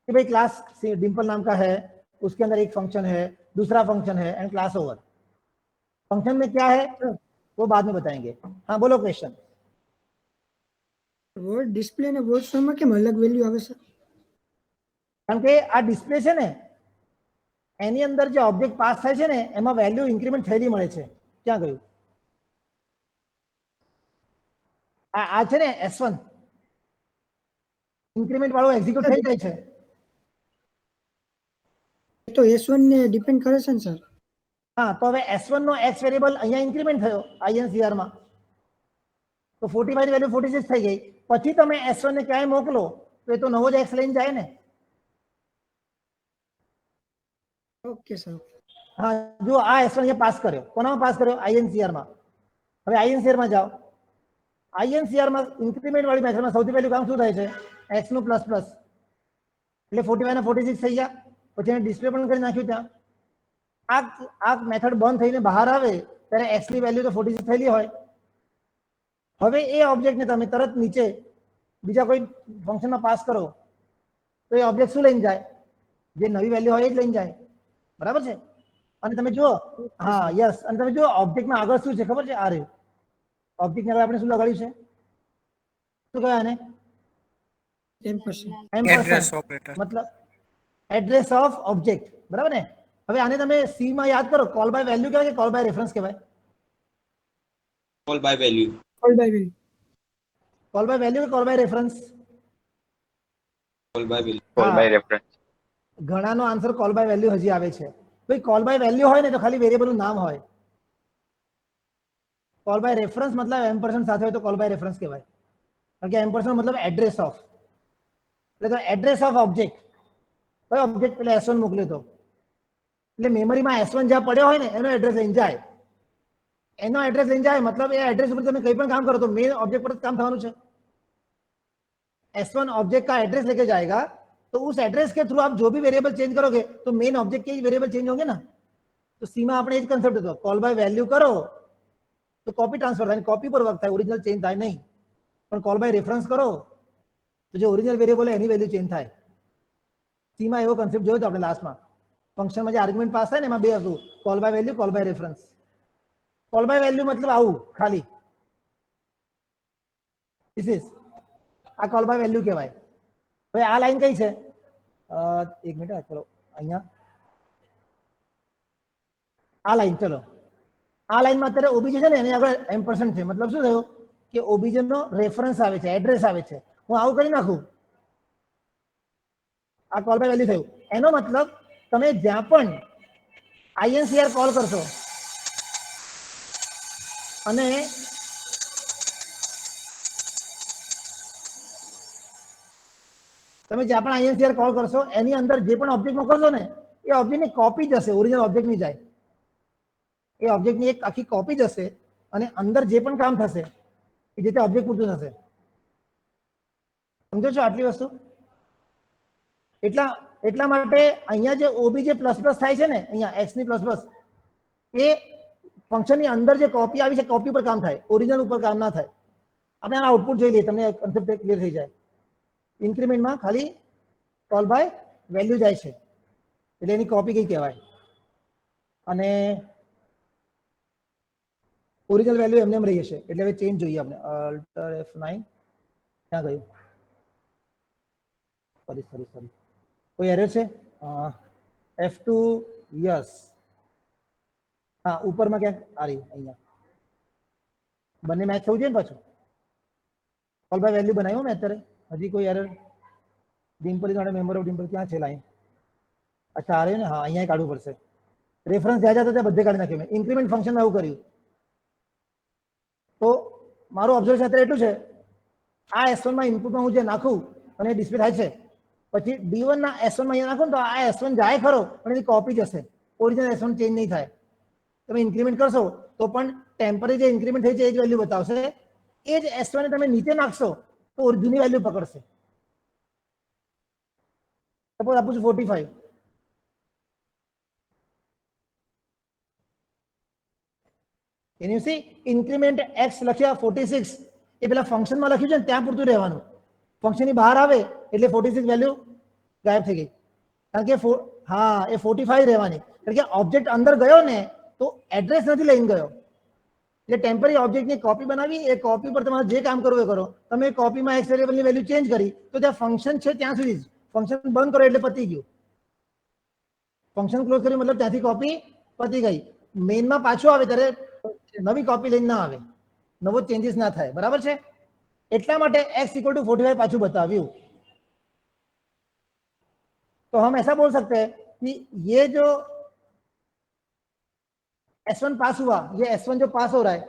कि भाई क्लास डिम्पल नाम का है, उसके अंदर एक फंक्शन है, दूसरा फंक्शन है, एंड क्लास ओवर. फंक्शन में क्या है वो बाद में बताएंगे. हाँ बोलो क्वेश्चन. વર્ડ ડિસ્પ્લે ને વર્ડ ફોર્મમાં કેમ અલગ વેલ્યુ આવે છે? કારણ કે આ ડિસ્પ્લે છે ને એની અંદર જે ઓબ્જેક્ટ પાસ થાય છે ને એમાં વેલ્યુ ઇન્ક્રીમેન્ટ થયેલી મળે છે. ક્યાં ગયું? આ છે ને S1 ઇન્ક્રીમેન્ટ વાળો એક્ઝિક્યુટ થઈ જાય છે. તો S1 ને ડિપેન્ડ કરે છે ને સર? હા, તો હવે S1 નો x વેરિયેબલ અહીંયા ઇન્ક્રીમેન્ટ થયો INCR માં, તો 45 ની વેલ્યુ 46 થઈ ગઈ. પછી તમે S1 ને ક્યાંય મોકલો તો એ તો નવો જ x લઈને જાય ને. Okay sir. હા, જો આ S1 અહીંયા પાસ કર્યો, કોનામાં પાસ કર્યો? INCR માં. હવે INCR માં જાઓ, INCR માં ઇન્ક્રીમેન્ટ વાળી મેથડમાં સૌથી પહેલું કામ શું થાય છે? x નું પ્લસ પ્લસ, એટલે 45 ને 46 થઈ ગયા. પછી એને ડિસ્પ્લે પણ કરી નાખ્યું ત્યાં. આ મેથડ બંધ થઈને બહાર આવે ત્યારે x ની વેલ્યુ તો 46 થયેલી હોય. હવે એ ઓબ્જેક્ટને તમે તરત નીચે બીજા કોઈ ફંક્શનમાં પાસ કરો તો એ ઓબ્જેક્ટ શું લઈને જાય? જે નવી વેલ્યુ હોય એ જ લઈને જાય. બરાબર છે? અને તમે જુઓ, હા યસ, અને તમે જુઓ ઓબ્જેક્ટમાં આગળ શું છે ખબર છે? આ રહ્યું ઓબ્જેક્ટની આગળ આપણે શું લગાડ્યું છે? શું કહેવાય આને? Address operator. મતલબ એડ્રેસ ઓફ ઓબ્જેક્ટ. બરાબર ને? હવે આને તમે સી માં યાદ કરો, કોલ બાય વેલ્યુ કહેવાય કે કોલ બાય રેફરન્સ કહેવાય? Call by value. Call by value. Call by value કે call by reference? Call by value. Call by reference. ઘણાનો આન્સર કોલ બાય વેલ્યુ હજી આવે છે. ભાઈ કોલ બાય વેલ્યુ હોય ને તો ખાલી વેરિયેબલ નું નામ હોય. કોલ બાય રેફરન્સ મતલબ એમ્પરસેન્ડ સાથે હોય તો કોલ બાય રેફરન્સ કહેવાય. કારણ કે એમ્પરસેન્ડ મતલબ એડ્રેસ ઓફ, એટલે તો એડ્રેસ ઓફ ઓબ્જેક્ટ. કયો ઓબ્જેક્ટ? પેલા S1 મોકલ્યો તો, એટલે મેમરીમાં S1 જ્યાં પડ્યો હોય ને એનો એડ્રેસ લઈને જાય. એનો એડ્રેસ લઈને જાય મતલબ એ એડ્રેસ ઉપર તમે કંઈ પણ કામ કરો તો મેન ऑब्जेक्ट पर काम થવાનું છે. S1 ऑब्जेक्ट का एड्रेस लेके जाएगा तो उस एड्रेस के थ्रू आप जो भी वेरिएबल चेंज करोगे तो मेन ऑब्जेक्ट के ही वेरिएबल चेंज होंगे ना. तो सी में આપણે એ જ કન્સેપ્ટ હતો, કોલ બાય વેલ્યુ કરો તો કોપી ટ્રાન્સફર થાય, કોપી પર વર્ક થાય, ઓરિજિનલ ચેન્જ થાય નહીં. પણ કોલ બાય રેફરન્સ કરો તો જે ઓરિજિનલ વેરિએબલ હોય એની વેલ્યુ ચેન્જ થાય. સી માં એવો કન્સેપ્ટ જોયો તો આપણે લાસ્ટમાં. ફંક્શનમાં જે આર્ગ્યુમેન્ટ પાસ થાય ને એમાં બે હતું, call by value, call by reference. Call by value મતલબ આવું ખાલી ધીસ ઇઝ, આ કોલ બાય વેલ્યુ કહેવાય. હવે આ લાઈન કઈ છે? એક મિનિટ, ચલો અહીંયા આ લાઈન, ચલો આ લાઈનમાં અત્યારે ઓબીજે છે ને એની આગળ એમ્પરસેન્ટ છે, મતલબ શું થયું કે ઓબીજે નો રેફરન્સ આવે છે, એડ્રેસ આવે છે. હું આવું કરી નાખું, આ કોલ બાય વેલ્યુ થયું. એનો મતલબ તમે જ્યાં પણ INCR કોલ કરશો અને તમે જ્યાં પણ INCR કોલ કરશો એની અંદર જે પણ ઓબ્જેક્ટ મોકલશો ને એ ઓબ્જેક્ટની કોપી જશે, ઓરિજિનલ ઓબ્જેક્ટ ની જાય. એ ઓબ્જેક્ટની એક આખી કોપી જશે અને અંદર જે પણ કામ થશે એ જે તે ઓબ્જેક્ટ પૂરતું થશે. સમજો છો આટલી વસ્તુ? એટલા એટલા માટે અહીંયા જે ઓબી જે પ્લસ પ્લસ થાય છે ને, અહીંયા એક્સ ની પ્લસ પ્લસ, એ ફંક્શન ની અંદર જે કોપી આવી છે કોપી પર કામ થાય, ઓરિજિનલ ઉપર કામ ના થાય. આપણે આના આઉટપુટ જોઈ લઈએ, તમને કન્સેપ્ટ ક્લિયર થઈ જાય. ઇન્ક્રીમેન્ટમાં ખાલી કોલ બાય વેલ્યુ જાય છે એટલે એની કોપી કઈ કહેવાય, અને ઓરિજિનલ વેલ્યુ એમને એમ રહી હશે. એટલે હવે ચેન્જ જોઈએ આપણે. અલ્ટર F9 ક્યાં ગયું? સોરી કોઈ એરર છે? F2 યસ, હા ઉપરમાં ક્યાંક આ રહી, અહીંયા બંને મેચ થવું જોઈએ ને પાછું. કોલ બાય વેલ્યુ બનાવ્યું મેં અત્યારે, હજી કોઈ error? Dimple is not a member of dimple, ક્યાં છે લાઈન? અચ્છા આ રહ્યું ને, હા અહીંયા કાઢવું પડશે. રેફરન્સ જ્યાં જતો ત્યાં બધે કાઢી નાખ્યું મેં. ઇન્ક્રીમેન્ટ ફંક્શન આવું કર્યું. તો મારું ઓબ્ઝર્વેશન અત્યારે એટલું છે, આ S1 માં ઇનપુટમાં હું જે નાખું અને ડિસ્પ્લે થાય છે, પછી D1 ના S1 માં અહીંયા નાખું તો આ S1 જાય ખરો પણ એની કોપી જશે, ઓરિજિનલ S1 ચેન્જ નહીં થાય. તમે ઇન્ક્રીમેન્ટ કરશો તો પણ ટેમ્પરરી જે ઇન્ક્રીમેન્ટ થઈ છે એ જ વેલ્યુ બતાવશે. એ જ S1 ને તમે નીચે નાખશો તો જૂની વેલ્યુ પકડશે. સપોઝ આપું છું 45, Can you see? Increment x લખ્યા 46, એ પેલા ફંક્શનમાં લખ્યું છે ને ત્યાં પૂરતું રહેવાનું. ફંક્શનની બહાર આવે એટલે 46 વેલ્યુ ગાયબ થઈ ગઈ. કારણ કે હા એ 45 રહેવાની, કારણ કે ઓબ્જેક્ટ અંદર ગયો ને તો એડ્રેસ નથી લઈને ગયો. એટલે ટેમ્પરરી ઓબ્જેક્ટની કોપી બનાવી, એ કોપી પર તમારે જે કામ કરવું એ કરો. તમે કોપીમાં એક્સ વેરિયેબલની વેલ્યુ ચેન્જ કરી તો ત્યાં ફંક્શન છે ત્યાં સુધી જ, ફંક્શન બંધ કરો એટલે પતી ગયું. ફંક્શન ક્લોઝ કર્યું મતલબ ત્યાંથી કોપી પતી ગઈ. મેઇનમાં પાછું આવે ત્યારે નવી કોપી લઈને ના આવે, નવો ચેન્જીસ ના થાય. બરાબર છે? એટલા માટે x = 45 પાછું બતાવ્યું. तो हम ऐसा बोल सकते हैं कि ये जो S1 पास हुआ, ये S1 जो पास हो रहा है,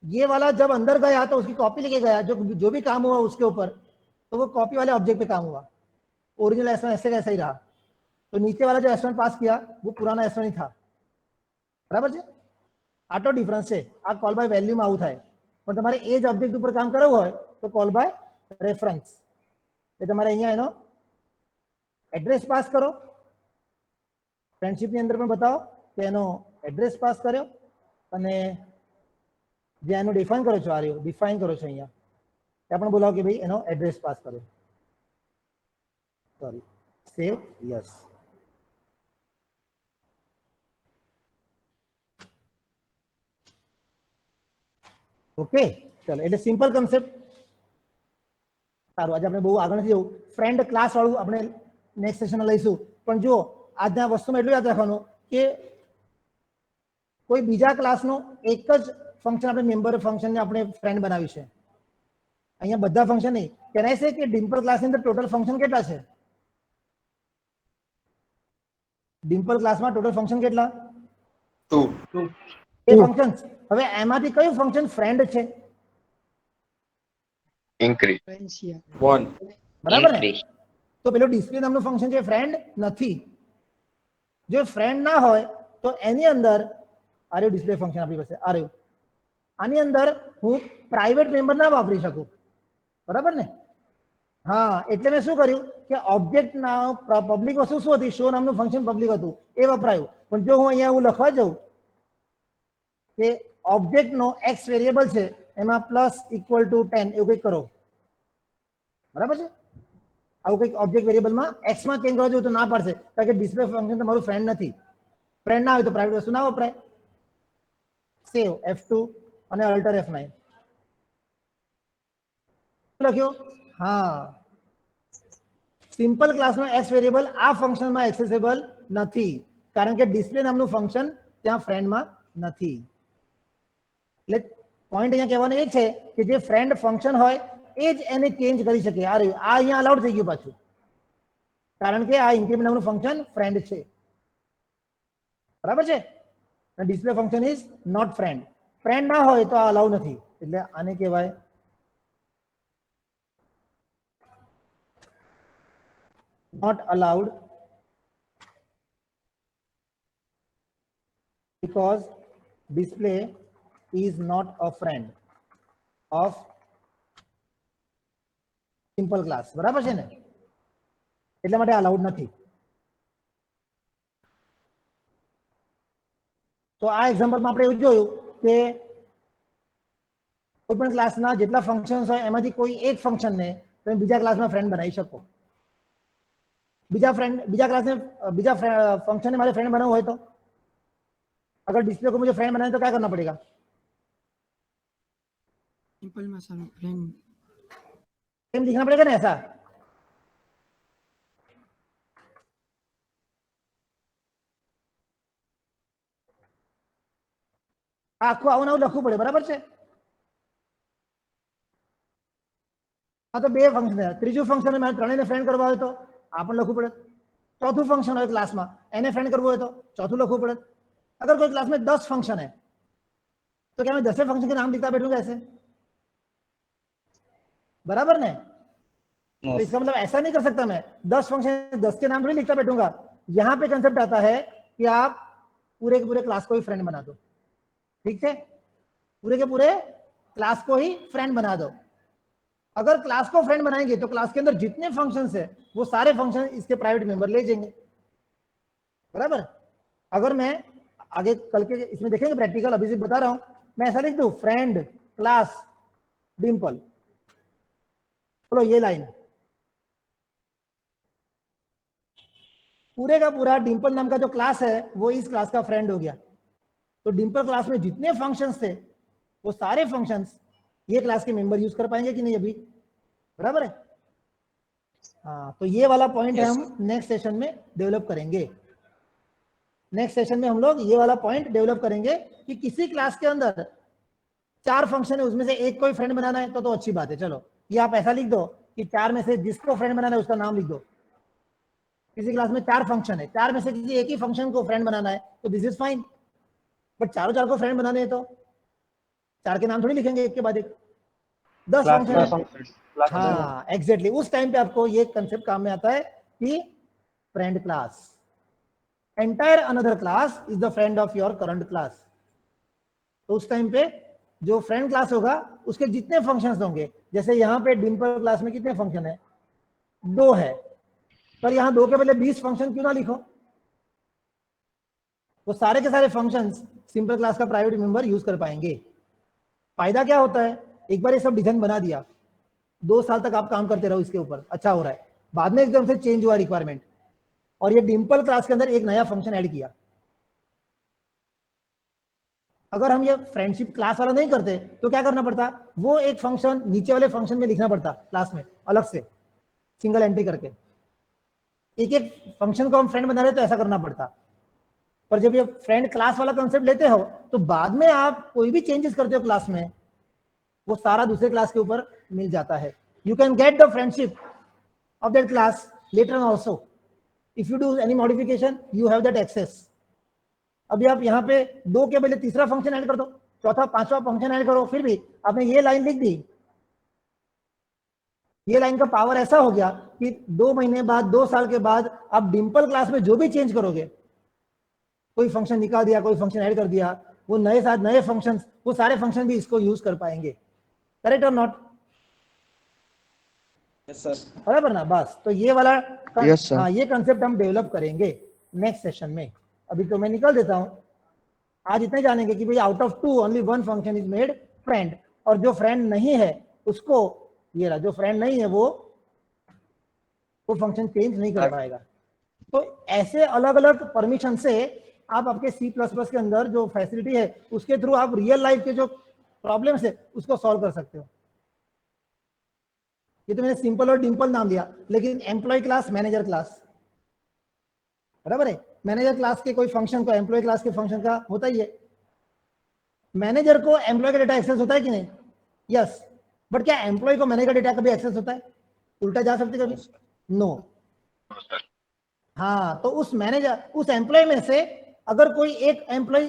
ये वाला जब अंदर गया तो उसकी कॉपी लेके गया, जो भी काम हुआ उसके ऊपर, तो वो कॉपी वाले ऑब्जेक्ट पे काम हुआ. ओरिजिनल S1 ऐसे कैसा ही रहा. तो नीचे वाला जो S1 पास किया वो पुराना S1 ही था. बराबर છે? આટલો ડિફરન્સ છે. આ કોલ બાય વેલ્યુમાં આવું થાય. પણ તમારે એ જ ઓબ્જેક્ટ ઉપર કામ કરવું હોય તો કોલ બાય રેફરન્સ. એ તમારે અહીંયા એનો એડ્રેસ પાસ કરો. ફ્રેન્ડશિપની અંદર પણ બતાવો કે એનો એડ્રેસ પાસ કર્યો અને જે એનો ડિફાઇન કરો છો, આ રહ્યો ડિફાઇન કરો છો અહીંયા, ત્યાં પણ બોલાવો કે ભાઈ એનો એડ્રેસ પાસ કર્યો. સોરી, સેવ યસ. ઓકે ચલો, એટલે સિમ્પલ કન્સેપ્ટ. સારું, આજે આપણે બહુ આગળ નથી જવું. ફ્રેન્ડ ક્લાસ વાળું આપણે નેક્સ્ટ સેશનમાં લઈશું. પણ જુઓ, આજના વસ્તુમાં એટલું યાદ રાખવાનું કે કોઈ બીજા ક્લાસનો એક જ ફંક્શન આપણે મેમ્બર ફંક્શનને આપણે ફ્રેન્ડ બનાવ્યું છે. અહીંયા બધા ફંક્શન નહીં. કહેવાય છે કે ડિમ્પલ ક્લાસની અંદર ટોટલ ફંક્શન કેટલા છે? ડિમ્પલ ક્લાસમાં ટોટલ ફંક્શન કેટલા? 2. એ ફંક્શન. હવે એમાંથી કયું ફંક્શન ફ્રેન્ડ છે? Increase. Friendship. 1. બરાબર ને? Increase. તો પેલું ડિસ્પ્લે નામનું ફંક્શન છે ફ્રેન્ડ નથી. જો ફ્રેન્ડ ના હોય તો એની અંદર આ રહ્યું ડિસ્પ્લે ફંક્શન આપણી પાસે, આ રહ્યું. આની અંદર હું પ્રાઇવેટ મેમ્બર ના વાપરી શકું. બરાબર ને? હા, એટલે મેં શું કર્યું કે ઓબ્જેક્ટ ના પબ્લિક વસ્તુ શું હતી? શો નામનું ફંક્શન પબ્લિક હતું, એ વપરાયું. પણ જો હું અહીંયા હું લખવા જાઉં કે ઓબ્જેક્ટનો એક્સ વેરિયેબલ છે એમાં +=10 એવું કંઈક કરો. બરાબર છે? આવું કંઈક ઓબ્જેક્ટ વેરિયેબલમાં એક્સમાં ચેન્જ કરવા જેવું તો ના પડશે, કારણ કે ડિસ્પ્લે ફંક્શન તમારું ફ્રેન્ડ નથી. ફ્રેન્ડ ના હોય તો પ્રાઇવેટ વસ્તુ ના વપરાય. સેવ F2 અને અલ્ટર F9 લખ્યું. હા, સિમ્પલ ક્લાસનો એક્સ વેરિયેબલ આ ફંક્શનમાં એક્સેસેબલ નથી, કારણ કે ડિસ્પ્લે નામનું ફંક્શન ત્યાં ફ્રેન્ડમાં નથી. એટલે પોઈન્ટ અહીંયા કહેવાનો એ છે કે જે ફ્રેન્ડ ફંક્શન હોય એ જ એને ચેન્જ કરી શકે. આ રહ્યું, આ અહીંયા અલાઉડ થઈ ગયું પાછું, કારણ કે આ ઇન્ક્રીમેન્ટ નામનું ફંક્શન ફ્રેન્ડ છે. બરાબર છે? Display function is not friend. Friend ના હોય તો આ અલાઉ નથી. એટલે આને કહેવાય not allowed because display is not a friend of simple class. બરાબર છે ને? એટલા માટે અલાઉડ નથી. તો આ એક્ઝામ્પલમાં આપણે એવું જોયું કે કોઈ પણ ક્લાસના જેટલા ફંક્શન્સ હોય એમાંથી કોઈ એક ફંક્શનને તમે બીજા ક્લાસમાં ફ્રેન્ડ બનાવી શકો. બીજા ક્લાसने બીજા फंक्शन ने हमारे फ्रेंड बना हुआ है तो अगर डिस्प्ले को मुझे फ्रेंड बनाना है तो क्या करना पड़ेगा? सिंपल में सर फ्रेंड सेम लिखना पड़ेगा ना ऐसा. આખું આવું નવું લખવું પડે, બરાબર છે? આ તો બે ફંક્શન છે. ત્રીજું ફંક્શન મારે ત્રણેયને ફ્રેન્ડ કરવા હોય તો આ પણ લખવું પડે. ચોથું ફંક્શન હોય ક્લાસમાં એને ફ્રેન્ડ કરવું હોય तो चौथું લખવું પડે. अगर कोई क्लास में 10 फंक्शन है तो क्या मैं 10 फंक्शन के नाम लिखता बैठूंगा ऐसे? बराबर ने? तो इसका मतलब ऐसा नहीं कर सकता मैं 10 फंक्शन 10 के नाम थोड़ी लिखता बैठूंगा. यहाँ पे कंसेप्ट आता है कि आप पूरे के पूरे क्लास को ही फ्रेंड बना दो. ठीक है, पूरे के पूरे क्लास को ही फ्रेंड बना दो. अगर क्लास को फ्रेंड बनाएंगे तो क्लास के अंदर जितने फंक्शंस है वो सारे फंक्शन इसके प्राइवेट मेंबर ले जाएंगे. बराबर? अगर मैं आगे कल के इसमें देखेंगे प्रैक्टिकल, अभी से बता रहा हूं, मैं ऐसा लिख दूं फ्रेंड क्लास डिम्पल, चलो ये लाइन पूरे का पूरा डिम्पल नाम का जो क्लास है वो इस क्लास का फ्रेंड हो गया. तो डिम्पल क्लास में जितने फंक्शंस थे वो सारे फंक्शंस ये क्लास के मेंबर यूज कर पाएंगे कि नहीं अभी? बराबर है? हाँ, तो ये वाला पॉइंट हम नेक्स्ट सेशन में डेवलप करेंगे. नेक्स्ट सेशन में हम लोग ये वाला पॉइंट डेवलप करेंगे कि किसी क्लास के अंदर 4 फंक्शन है, उसमें से एक कोई फ्रेंड बनाना है तो अच्छी बात है. चलो ये आप ऐसा लिख दो कि 4 में से जिसको फ्रेंड बनाना है उसका नाम लिख दो. किसी क्लास में 4 फंक्शन है, 4 में से किसी एक ही फंक्शन को फ्रेंड बनाना है तो दिस इज फाइन. बट चारों को फ्रेंड बनाने हैं तो 4 के नाम थोड़ी लिखेंगे एक के बाद एक. 10 फंक्शन. हाँ एग्जैक्टली, उस टाइम पे आपको ये कंसेप्ट काम में आता है कि friend class, entire another class is the friend of your current class. तो उस टाइम पे जो फ्रेंड क्लास होगा उसके जितने फंक्शंस होंगे, जैसे यहाँ पे डिम्पल क्लास में कितने फंक्शन है? 2 है, पर यहाँ 2 के बदले 20 फंक्शन क्यों ना लिखो? वो सारे के सारे फंक्शंस सिंपल क्लास का प्राइवेट मेंबर यूज कर पाएंगे. फायदा क्या होता है? एक बार ये सब डिजाइन बना दिया, 2 साल तक आप काम करते रहो इसके ऊपर, अच्छा हो रहा है. बाद में एकदम से चेंज हुआ रिक्वायरमेंट और ये डिम्पल क्लास के अंदर एक नया फंक्शन ऐड किया. अगर हम ये फ्रेंडशिप क्लास वाला नहीं करते तो क्या करना पड़ता? वो एक फंक्शन नीचे वाले फंक्शन में लिखना पड़ता क्लास में अलग से सिंगल एंट्री करके. एक एक फंक्शन को हम फ्रेंड बना रहे तो ऐसा करना पड़ता. पर जब ये फ्रेंड क्लास वाला कंसेप्ट लेते हो तो बाद में आप कोई भी चेंजेस करते हो क्लास में वो सारा दूसरे क्लास के ऊपर मिल जाता है. You can get the friendship of that class later on also. If you do any modification you have that access. अभी आप यहाँ पे 2 के बदले तीसरा फंक्शन ऐड कर दो, चौथा पांचवा फंक्शन ऐड करो, फिर भी आपने ये लाइन लिख दी. ये लाइन का पावर ऐसा हो गया कि 2 महीने बाद 2 साल के बाद आप डिम्पल क्लास में जो भी चेंज करोगे, कोई फंक्शन निकाल दिया, कोई फंक्शन ऐड कर दिया, वो नए फंक्शन, वो सारे फंक्शन भी इसको यूज कर पाएंगे. करेक्ट और नॉट? Yes sir. बराबर ना? बस तो ये वाला Yes, sir. हाँ, ये कंसेप्ट हम डेवलप करेंगे नेक्स्ट सेशन में. अभी तो मैं निकल देता हूं. आज इतने जानेंगे कि भाई out of 2 only 1 function is made friend, और जो फ्रेंड नहीं है उसको, ये रहा, जो फ्रेंड नहीं है वो फंक्शन चेंज नहीं कर पाएगा. तो ऐसे अलग अलग परमिशन से आप आपके C++ के अंदर जो फैसिलिटी है उसके थ्रू आप रियल लाइफ के जो प्रॉब्लम्स है उसको सॉल्व कर सकते हो. ये तो मैंने सिंपल और डिम्पल नाम दिया, लेकिन एम्प्लॉय क्लास, मैनेजर क्लास, बराबर है? मैनेजर क्लास के कोई फंक्शन को एम्प्लॉय क्लास के फंक्शन का होता ही है. मैनेजर को एम्प्लॉय का डेटा एक्सेस होता है कि नहीं? यस. बट क्या एम्प्लॉय को मैनेजर का डेटा कभी एक्सेस होता है? उल्टा जा सकते कभी? नो. हाँ, तो उस मैनेजर, उस एम्प्लॉय में से अगर कोई एक एम्प्लॉय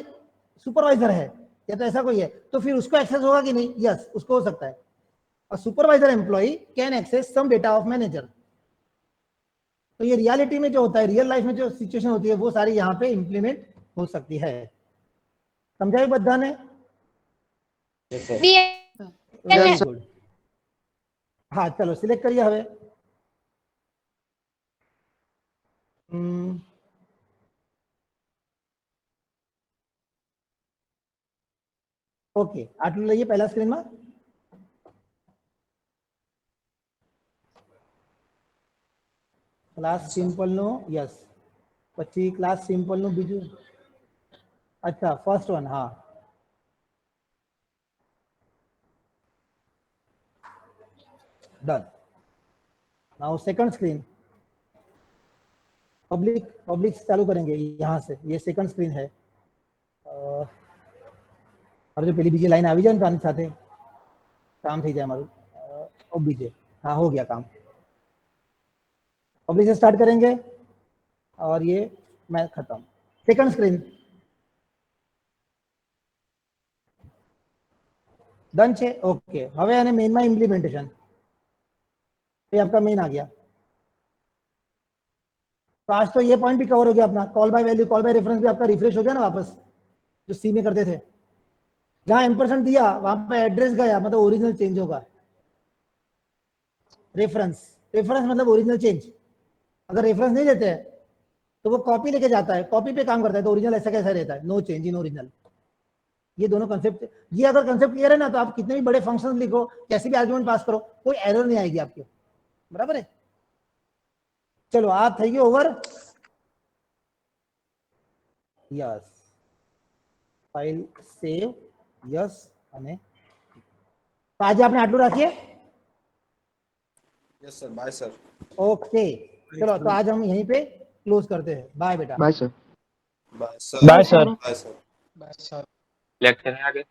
सुपरवाइजर है या तो ऐसा कोई है तो फिर उसको एक्सेस होगा कि नहीं? यस, उसको हो सकता है. और supervisor employee can access some data of manager. तो ये रियलिटी में जो होता है, रियल लाइफ में जो सिचुएशन होती है वो सारी यहाँ पे इंप्लीमेंट हो सकती है. समझाई बद्धा ने? Yes sir. Very good. हाँ चलो सिलेक्ट करिए हवे. ઓકે, આટલું લઈએ પહેલા સ્ક્રીનમાં. ક્લાસ સિમ્પલ નું યસ, પછી ક્લાસ સિમ્પલ નું બીજું. અચ્છા, ફર્સ્ટ વન, હા. Done. Now second screen, public चालू करेंगे यहाँ से. ये सेकंड स्क्रीन है. और जो पहली बीजी लाइन આવી જાય ને આની સાથે કામ થઈ જાય हमाરું. ओबीजे, हाँ हो गया काम. पब्लिक से स्टार्ट करेंगे और ये मैं खत्म. सेकंड स्क्रीन डन છે. ओके, હવે આને મેઇનમાં ઇમ્પ્લિમેન્ટેશન. ये आपका मेन आ गया. तो आज तो ये पॉइंट भी कवर हो गया अपना. Call by value, call by reference भी आपका रिफ्रेश हो गया ना वापस, जो सी में करते थे. जहां एम्परसेंट दिया वहां पे एड्रेस गया, मतलब ओरिजिनल चेंज होगा. रेफरेंस, रेफरेंस मतलब ओरिजिनल चेंज. अगर रेफरेंस नहीं देते हैं तो वो कॉपी लेके जाता है, कॉपी पे काम करता है, तो ओरिजिनल ऐसा कैसा रहता है, नो चेंज इन ओरिजिनल. ये दोनों कंसेप्ट, ये अगर कंसेप्ट क्लियर है ना तो आप कितने भी बड़े फंक्शन लिखो, कैसे भी आर्गुमेंट पास करो, कोई एरर नहीं आएगी आपके. बराबर है. चलो आ થઈ ગયો over. Yes, file save, yes, અને તો આજે આપણે આટલું રાખીએ. Yes sir, bye sir. Okay, चलो तो आज हम यहीं पे क्लोज करते हैं. बाय बेटा. Bye sir. Bye sir. Bye sir. Bye sir. बस लेक्चर है आगे.